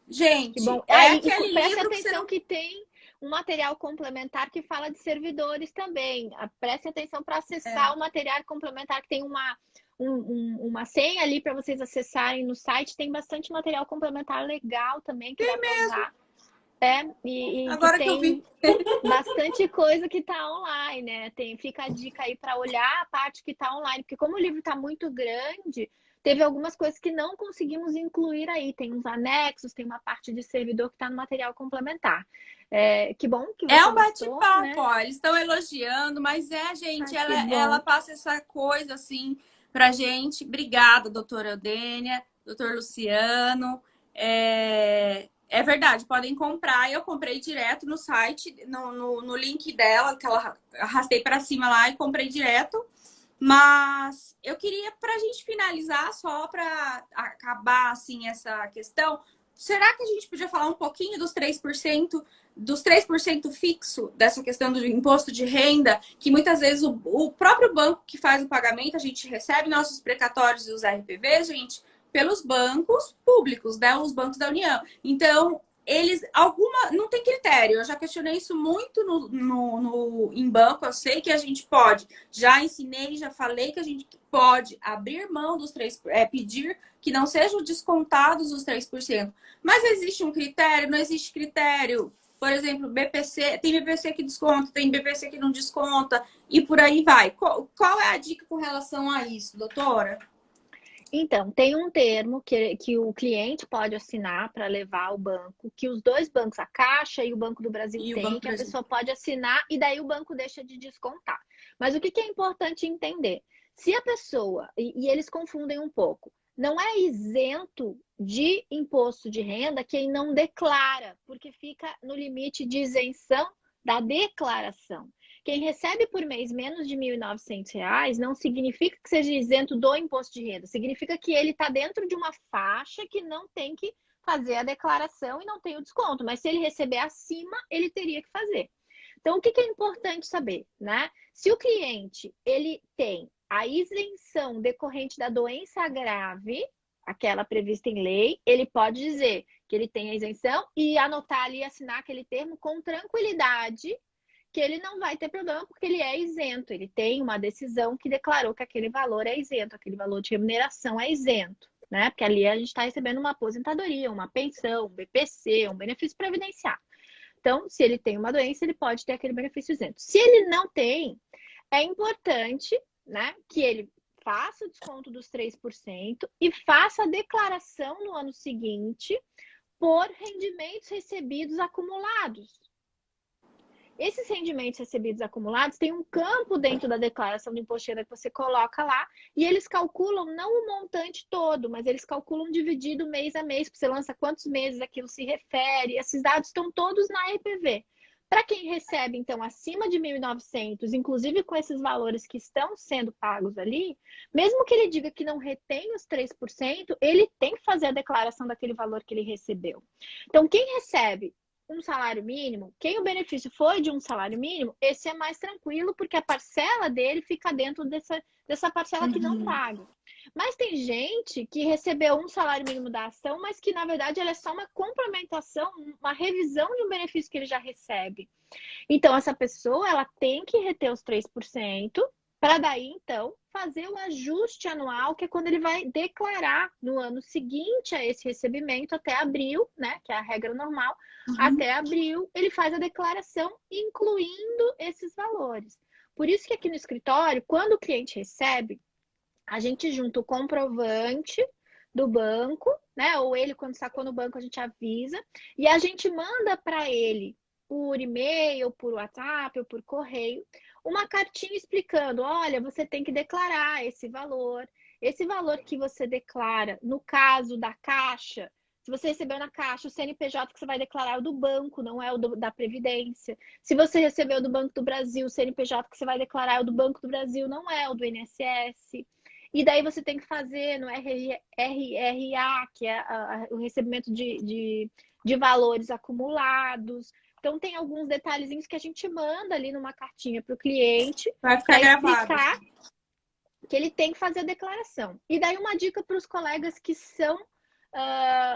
Que bom. Gente, é Aí, aquele preste livro que você atenção não. que tem um material complementar que fala de servidores também. Preste atenção para acessar o material complementar, que tem uma senha ali para vocês acessarem no site. Tem bastante material complementar legal também que dá para usar. E que Agora que eu vi. tem bastante coisa que está online, né? Fica a dica aí para olhar a parte que está online, porque como o livro está muito grande, teve algumas coisas que não conseguimos incluir aí. Tem uns anexos, tem uma parte de servidor que está no material complementar. Que bom que É você um gostou, bate-papo, né? ó. Eles estão elogiando, mas gente, Que ela bom. passa essa coisa assim pra gente. Obrigada, doutora Eudênia, doutor Luciano. É verdade, podem comprar. Eu comprei direto no site, no link dela, que ela arrastei para cima lá e comprei direto. Mas eu queria, para a gente finalizar, só para acabar assim essa questão, será que a gente podia falar um pouquinho dos 3% fixo dessa questão do imposto de renda, que muitas vezes o próprio banco que faz o pagamento, a gente recebe nossos precatórios e os RPVs, gente, pelos bancos públicos, né? Os bancos da União. Então, não tem critério. Eu já questionei isso muito em banco. Eu sei que a gente pode, já ensinei, já falei que a gente pode abrir mão dos 3%, pedir que não sejam descontados os 3%. Mas existe um critério? Não existe critério. Por exemplo, BPC, tem BPC que desconta, tem BPC que não desconta, e por aí vai. Qual é a dica com relação a isso, doutora? Então, tem um termo que o cliente pode assinar para levar ao banco, que os dois bancos, a Caixa e o Banco do Brasil, E o têm, Banco do que a Brasil? pessoa pode assinar e daí o banco deixa de descontar. Mas o que é importante entender? Se a pessoa, e eles confundem um pouco, não é isento de imposto de renda quem não declara, porque fica no limite de isenção da declaração. Quem recebe por mês menos de R$ 1.900 não significa que seja isento do imposto de renda, significa que ele está dentro de uma faixa que não tem que fazer a declaração e não tem o desconto, mas se ele receber acima, ele teria que fazer. Então, o que é importante saber, né? Se o cliente ele tem a isenção decorrente da doença grave, aquela prevista em lei, ele pode dizer que ele tem a isenção e anotar ali, assinar aquele termo com tranquilidade, que ele não vai ter problema porque ele é isento, ele tem uma decisão que declarou que aquele valor é isento, aquele valor de remuneração é isento, né? Porque ali a gente está recebendo uma aposentadoria, uma pensão, um BPC, um benefício previdenciário. Então, se ele tem uma doença, ele pode ter aquele benefício isento. Se ele não tem, é importante, né, que ele faça o desconto dos 3% e faça a declaração no ano seguinte por rendimentos recebidos acumulados. Esses rendimentos recebidos acumulados tem um campo dentro da declaração do imposto de renda que você coloca lá e eles calculam não o montante todo, mas eles calculam dividido mês a mês, porque você lança quantos meses aquilo se refere. Esses dados estão todos na EPV. Para quem recebe, então, acima de 1.900, inclusive com esses valores que estão sendo pagos ali, mesmo que ele diga que não retém os 3%, ele tem que fazer a declaração daquele valor que ele recebeu. Então, quem recebe um salário mínimo, quem o benefício foi de um salário mínimo, esse é mais tranquilo, porque a parcela dele fica dentro dessa parcela que não paga. Mas tem gente que recebeu um salário mínimo da ação, mas que na verdade ela é só uma complementação, uma revisão de um benefício que ele já recebe. Então, essa pessoa ela tem que reter os 3%, para daí, então, fazer o ajuste anual, que é quando ele vai declarar no ano seguinte a esse recebimento, até abril, né, que é a regra normal, até abril, ele faz a declaração incluindo esses valores. valores. Por isso que aqui no escritório, quando o cliente recebe, a gente junta o comprovante do banco, né? Ou ele, quando sacou no banco, a gente avisa, e a gente manda para ele por e-mail, por WhatsApp ou por correio, uma cartinha explicando: olha, você tem que declarar esse valor. Esse valor que você declara, no caso da Caixa, se você recebeu na Caixa, o CNPJ que você vai declarar é o do banco, não é o da Previdência. Se você recebeu do Banco do Brasil, o CNPJ que você vai declarar é o do Banco do Brasil, não é o do INSS. E daí você tem que fazer no RRA, que é o recebimento de valores acumulados. Então, tem alguns detalhezinhos que a gente manda ali numa cartinha para o cliente Vai ficar para gravado. explicar que ele tem que fazer a declaração. E daí uma dica para os colegas que são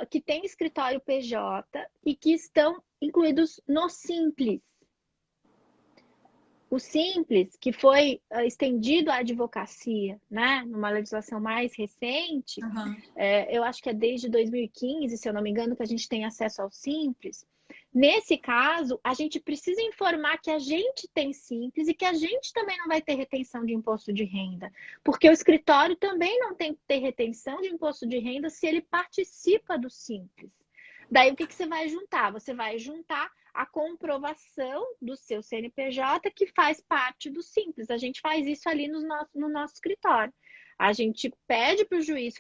que têm escritório PJ e que estão incluídos no Simples. O Simples, que foi estendido à advocacia, né, numa legislação mais recente, eu acho que é desde 2015, se eu não me engano, que a gente tem acesso ao Simples. Nesse caso, a gente precisa informar que a gente tem Simples e que a gente também não vai ter retenção de imposto de renda, porque o escritório também não tem que ter retenção de imposto de renda se ele participa do Simples. Daí, o que você vai juntar? Você vai juntar a comprovação do seu CNPJ que faz parte do Simples. A gente faz isso ali no nosso escritório. A gente pede para o juiz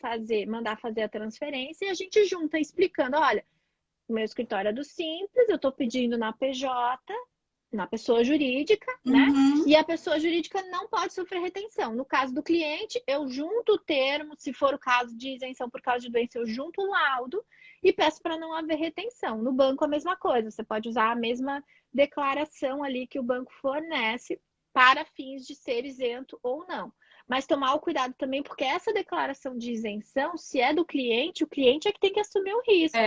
mandar fazer a transferência e a gente junta explicando: olha, o meu escritório é do Simples, eu estou pedindo na PJ, na pessoa jurídica, né? E a pessoa jurídica não pode sofrer retenção. No caso do cliente, eu junto o termo, se for o caso de isenção por causa de doença, eu junto o laudo e peço para não haver retenção. No banco, a mesma coisa, você pode usar a mesma declaração ali que o banco fornece para fins de ser isento ou não. Mas tomar o cuidado também, porque essa declaração de isenção, se é do cliente, o cliente é que tem que assumir o risco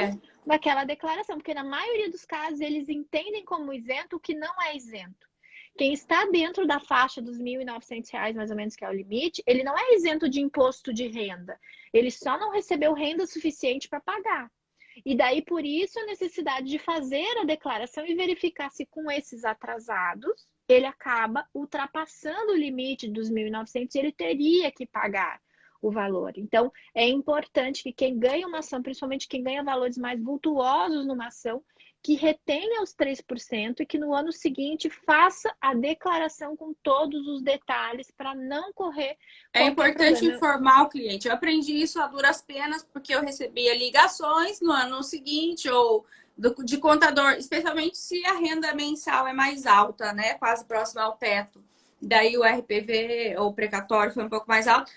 daquela declaração, porque na maioria dos casos eles entendem como isento o que não é isento. Quem está dentro da faixa dos R$ 1.900, mais ou menos, que é o limite, ele não é isento de imposto de renda. Ele só não recebeu renda suficiente para pagar. E daí, por isso, a necessidade de fazer a declaração e verificar se com esses atrasados, ele acaba ultrapassando o limite dos 1.900 e ele teria que pagar o valor. Então, é importante que quem ganha uma ação, principalmente quem ganha valores mais vultuosos numa ação, que retenha os 3% e que no ano seguinte faça a declaração com todos os detalhes para não correr. É importante informar o cliente. Eu aprendi isso a duras penas porque eu recebia ligações no ano seguinte ou de contador, especialmente se a renda mensal é mais alta, né? Quase próxima ao teto. Daí o RPV ou precatório foi um pouco mais alto.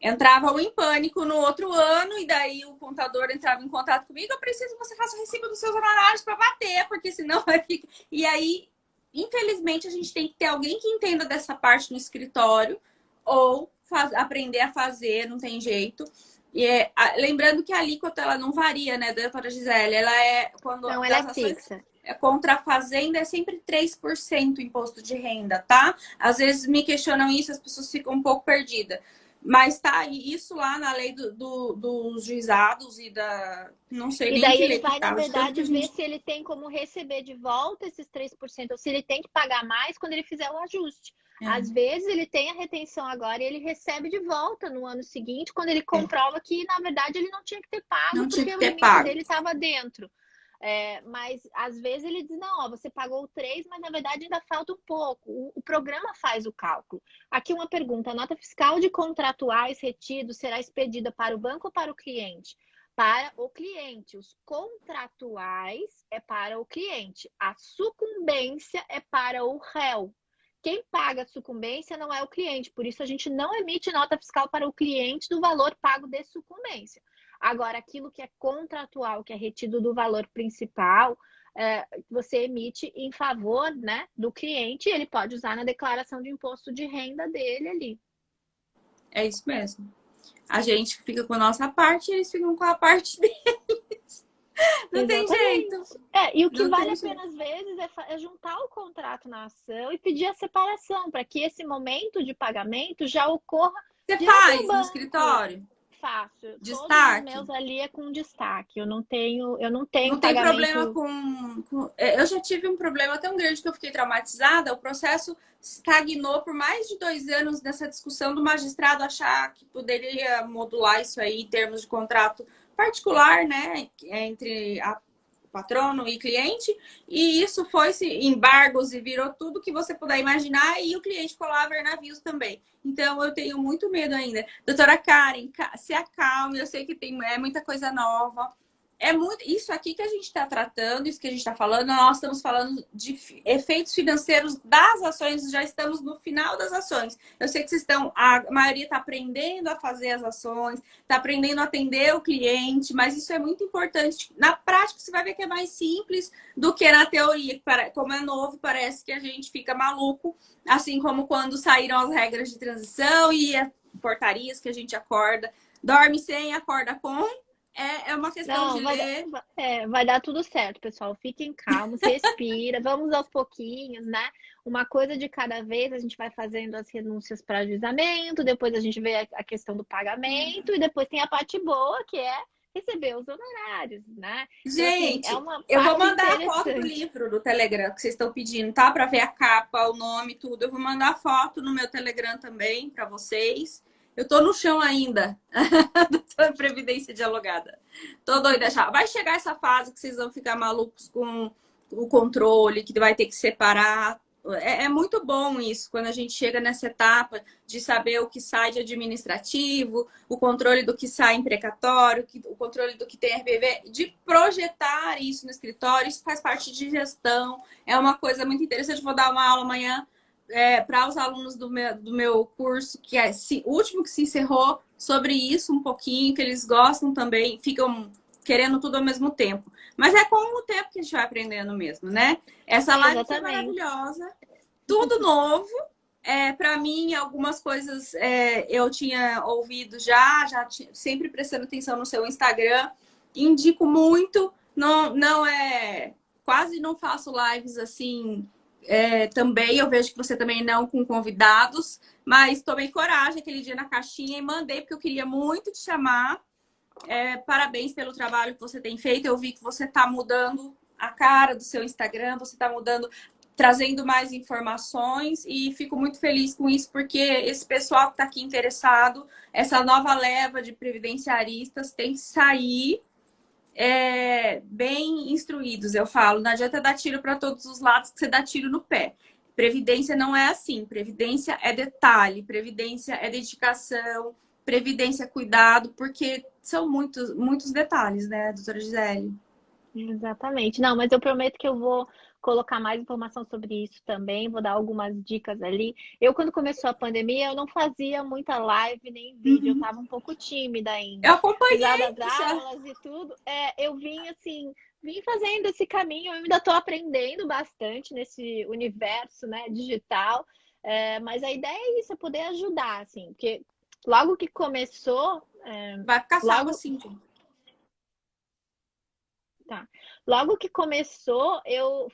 Entrava em pânico no outro ano e daí o contador entrava em contato comigo: eu preciso que você faça o recibo dos seus honorários para bater, porque senão vai ficar... E aí, infelizmente, a gente tem que ter alguém que entenda dessa parte no escritório ou aprender a fazer, não tem jeito. E lembrando que a alíquota ela não varia, né, doutora Gisele? Ela é... Não, ela é fixa. Contra a fazenda é sempre 3% imposto de renda, tá? Às vezes me questionam isso, as pessoas ficam um pouco perdidas. Mas tá isso lá na lei dos juizados e da... Não sei nem que lei. E daí ele vai, na verdade, ver se ele tem como receber de volta esses 3%, ou se ele tem que pagar mais quando ele fizer o ajuste. Às vezes ele tem a retenção agora e ele recebe de volta no ano seguinte, quando ele comprova que, na verdade, ele não tinha que ter pago, porque o limite dele estava dentro. Mas às vezes ele diz: não, ó, você pagou 3, mas na verdade ainda falta um pouco. O programa faz o cálculo. Aqui uma pergunta: a nota fiscal de contratuais retidos será expedida para o banco ou para o cliente? Para o cliente. Os contratuais é para o cliente. A sucumbência é para o réu. Quem paga a sucumbência não é o cliente. Por isso a gente não emite nota fiscal para o cliente do valor pago de sucumbência. Agora, aquilo que é contratual, que é retido do valor principal, você emite em favor, né, do cliente, e ele pode usar na declaração de imposto de renda dele ali. É isso mesmo. A gente fica com a nossa parte e eles ficam com a parte deles. Não tem jeito. E o que vale a pena, às vezes, é juntar o contrato na ação e pedir a separação, para que esse momento de pagamento já ocorra. Você faz no escritório? faço. Todos os Destaque? meus ali é com destaque. Eu não tenho Não tem problema pagamento. Eu já tive um problema tão grande que eu fiquei traumatizada. O processo estagnou por mais de 2 anos nessa discussão do magistrado achar que poderia modular isso aí em termos de contrato particular, né? Entre a patrono e cliente. E isso foi-se embargos e virou tudo que você puder imaginar. E o cliente ficou lá a ver navios também. Então, eu tenho muito medo ainda. Doutora Karen, se acalme. Eu sei que é muita coisa nova. É muito isso aqui que a gente está tratando, isso que a gente está falando. Nós estamos falando de efeitos financeiros das ações, já estamos no final das ações. Eu sei que a maioria está aprendendo a fazer as ações, está aprendendo a atender o cliente, mas isso é muito importante. Na prática, você vai ver que é mais simples do que na teoria. Como é novo, parece que a gente fica maluco, assim como quando saíram as regras de transição e as portarias que a gente acorda, dorme sem, acorda com. É uma questão de Não, ler. vai dar tudo certo, pessoal. Fiquem calmos, respira, vamos aos pouquinhos, né? Uma coisa de cada vez, a gente vai fazendo as renúncias para ajuizamento, depois a gente vê a questão do pagamento, e depois tem a parte boa, que é receber os honorários, né? Então, assim, é Gente, uma eu vou parte mandar a foto do interessante. livro do Telegram que vocês estão pedindo, tá? Para ver a capa, o nome, tudo. Eu vou mandar foto no meu Telegram também para vocês. Eu tô no chão ainda, da Previdência Dialogada. Tô doida já. Vai chegar essa fase que vocês vão ficar malucos com o controle, que vai ter que separar. É muito bom isso, quando a gente chega nessa etapa de saber o que sai de administrativo, o controle do que sai em precatório, o controle do que tem RBV, de projetar isso no escritório, isso faz parte de gestão, é uma coisa muito interessante. Vou dar uma aula amanhã para os alunos do meu curso, que é o último que se encerrou, sobre isso um pouquinho, que eles gostam também, ficam querendo tudo ao mesmo tempo. Mas é com o tempo que a gente vai aprendendo mesmo, né? Essa live foi Exatamente. maravilhosa, tudo novo. Para mim, algumas coisas eu tinha ouvido sempre prestando atenção no seu Instagram. Indico muito. Não, não quase não faço lives assim também. Eu vejo que você também não com convidados, mas tomei coragem aquele dia na caixinha e mandei, porque eu queria muito te chamar. Parabéns pelo trabalho que você tem feito. Eu vi que você está mudando a cara do seu Instagram, você está mudando, trazendo mais informações e fico muito feliz com isso, porque esse pessoal que está aqui interessado, essa nova leva de previdenciaristas tem que sair bem instruídos, eu falo. Não adianta dar tiro para todos os lados, que você dá tiro no pé. Previdência não é assim. Previdência é detalhe, previdência é dedicação, previdência é cuidado, porque são muitos, muitos detalhes, né, doutora Gisele? Exatamente. Não, mas eu prometo que eu vou colocar mais informação sobre isso também, vou dar algumas dicas ali. Eu, quando começou a pandemia, eu não fazia muita live nem vídeo, eu Uhum. estava um pouco tímida Eu ainda. Apesar acompanhei. das aulas e tudo, eu vim assim, vim fazendo esse caminho, eu ainda estou aprendendo bastante nesse universo, né, digital. Mas a ideia é isso, é poder ajudar, assim, porque logo que começou, Vai ficar salvo logo assim. Tá. Logo que começou,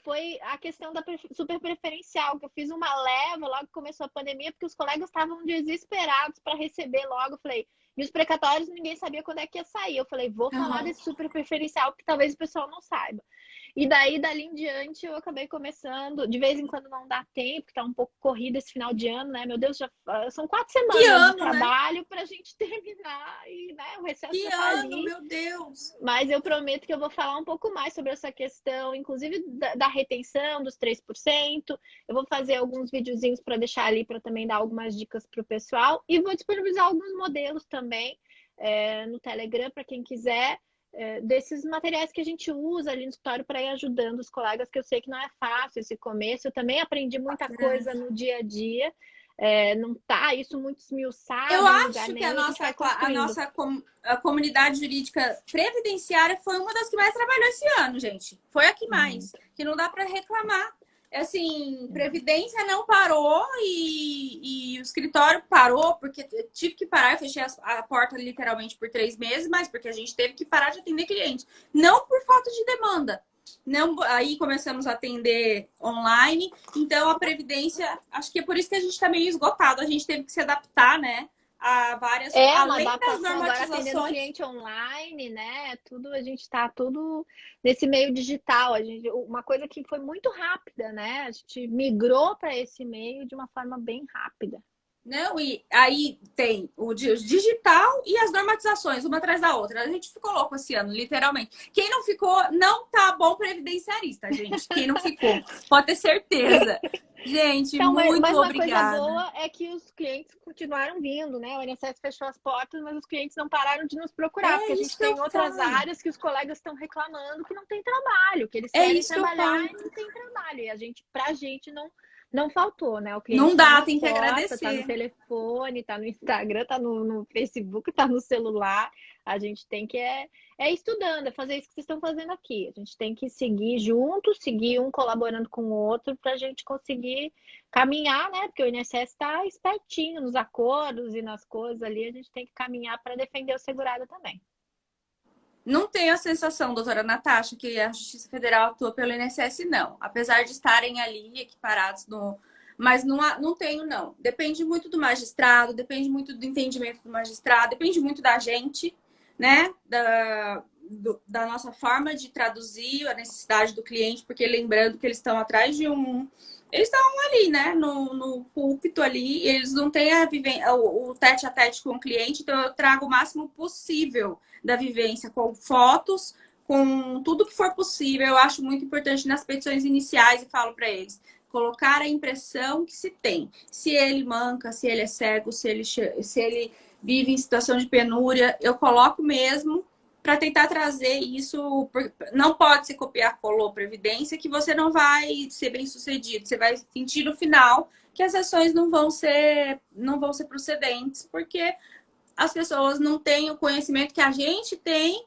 foi a questão da super preferencial, que eu fiz uma leva logo que começou a pandemia, porque os colegas estavam desesperados para receber logo. Eu falei, e os precatórios ninguém sabia quando é que ia sair. Eu falei, vou falar Uhum. desse super preferencial, porque talvez o pessoal não saiba. E daí, dali em diante, eu acabei começando. De vez em quando não dá tempo, que tá um pouco corrido esse final de ano, né? Meu Deus, são 4 Que semanas de ano, né? trabalho pra gente terminar e, né, o recesso Que já tá ano, ali. meu Deus! Mas eu prometo que eu vou falar um pouco mais sobre essa questão, inclusive da retenção dos 3%. Eu vou fazer alguns videozinhos para deixar ali para também dar algumas dicas para o pessoal. E vou disponibilizar alguns modelos também no Telegram para quem quiser, desses materiais que a gente usa ali no escritório para ir ajudando os colegas, que eu sei que não é fácil esse começo. Eu também aprendi muita coisa no dia a dia. Não tá isso muito Eu esmiuçado em lugar acho que a nenhum, a gente nossa, vai a construindo. nossa a comunidade jurídica previdenciária foi uma das que mais trabalhou esse ano, gente. Foi a que mais. Muito. Que não dá para reclamar. Assim, Previdência não parou e o escritório parou, porque eu tive que parar. Eu fechei a porta literalmente por 3 meses, mas porque a gente teve que parar de atender cliente. Não por falta de demanda. Não, aí começamos a atender online. Então, a Previdência, acho que é por isso que a gente está meio esgotado. A gente teve que se adaptar, né? a várias, Uma além das adaptação agora atendendo normatizações. cliente online, né? Tudo, a gente está tudo nesse meio digital. Uma coisa que foi muito rápida, né? A gente migrou para esse meio de uma forma bem rápida. Não, e aí tem o digital e as normatizações, uma atrás da outra. A gente ficou louco esse ano, literalmente. Quem não ficou, não tá bom previdenciarista, gente. Quem não ficou, pode ter certeza. Gente, Então, muito mas uma coisa obrigada. boa é que os clientes continuaram vindo, né? O INSS fechou as portas, mas os clientes não pararam de nos procurar, É porque a gente isso que eu tem outras falo. áreas que os colegas estão reclamando que não tem trabalho, que eles É querem isso que eu trabalhar falo. e não tem trabalho. E pra gente não faltou, né? O cliente Não está dá, na tem que porta, está no agradecer. telefone, está no Instagram, está no Facebook, está no celular. A gente tem que estudando, é fazer isso que vocês estão fazendo aqui. A gente tem que seguir junto, seguir um colaborando com o outro para a gente conseguir caminhar, né? Porque o INSS está espertinho nos acordos e nas coisas ali, a gente tem que caminhar para defender o segurado também. Não tenho a sensação, doutora Natasha, que a Justiça Federal atua pelo INSS, não. Apesar de estarem ali equiparados no. Mas não tenho, não. Depende muito do magistrado, depende muito do entendimento do magistrado, depende muito da gente, né? Da nossa forma de traduzir a necessidade do cliente, porque lembrando que eles estão atrás de um. Eles estão ali, né? No púlpito ali, eles não têm o tete a tete com o cliente, então eu trago o máximo possível da vivência, com fotos, com tudo que for possível. Eu acho muito importante nas petições iniciais e falo para eles colocar a impressão que se tem. Se ele manca, se ele é cego, se ele vive em situação de penúria, eu coloco mesmo para tentar trazer isso. Não pode se copiar, colou previdência, que você não vai ser bem sucedido. Você vai sentir no final que as ações não vão ser procedentes, porque as pessoas não têm o conhecimento que a gente tem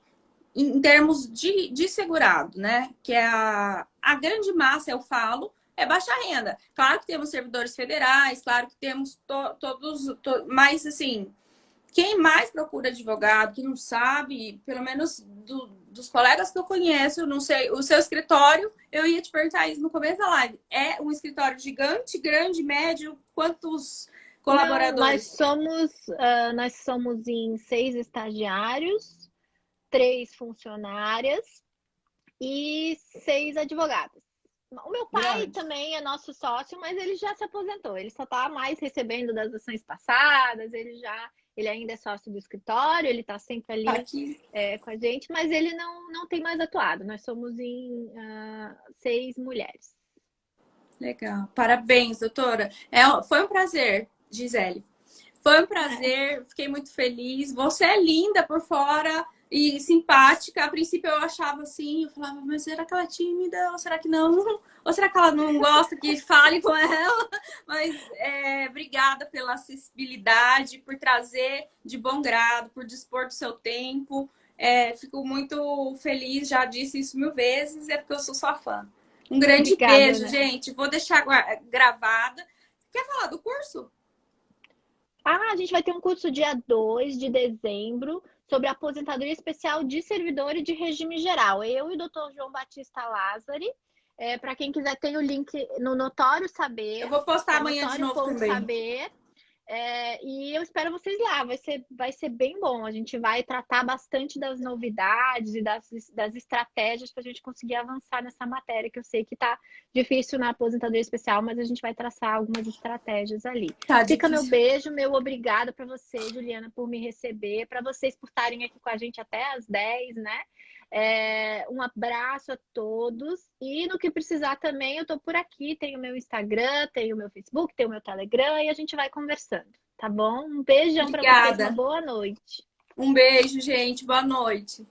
em termos de segurado, né? Que é a grande massa, eu falo, é baixa renda. Claro que temos servidores federais, claro que temos mas assim, quem mais procura advogado, que não sabe, pelo menos dos colegas que eu conheço, eu não sei, o seu escritório, eu ia te perguntar isso no começo da live, é um escritório gigante, grande, médio, quantos Não, colaboradores? nós somos em 6 estagiários, 3 funcionárias e 6 advogados. O meu pai Grande. também é nosso sócio, mas ele já se aposentou. Ele só está mais recebendo das ações passadas. Ele ainda é sócio do escritório, ele está sempre Tá ali aqui. com a gente, mas ele não tem mais atuado. Nós somos em 6 mulheres. Legal. Parabéns, doutora. Foi um prazer, Gisele. Foi um prazer, fiquei muito feliz. Você é linda por fora e simpática. A princípio eu achava assim, eu falava, mas será que ela é tímida? Ou será que não? Ou será que ela não gosta que fale com ela? Mas obrigada pela acessibilidade, por trazer de bom grado, por dispor do seu tempo. Fico muito feliz, já disse isso 1000 vezes, é porque eu sou sua fã. Um grande Obrigada, beijo, né? gente. Vou deixar gravada. Quer falar do curso? A gente vai ter um curso dia 2 de dezembro sobre aposentadoria especial de servidor e de regime geral. Eu e o doutor João Batista Lázari. Para quem quiser, tem o link no Notório Eu Saber, vou que postar é amanhã de novo também. notório.saber. E eu espero vocês lá, vai ser bem bom. A gente vai tratar bastante das novidades e das estratégias para a gente conseguir avançar nessa matéria, que eu sei que está difícil na aposentadoria especial, mas a gente vai traçar algumas estratégias ali. Tá Fica meu difícil. beijo, meu obrigado para você, Juliana, por me receber, para vocês por estarem aqui com a gente até às 10, né? Um abraço a todos e no que precisar também eu tô por aqui, tenho meu Instagram, tenho meu Facebook, tenho meu Telegram e a gente vai conversando, tá bom? Um beijão para vocês, uma Obrigada. boa noite. Um beijo, gente. Boa noite.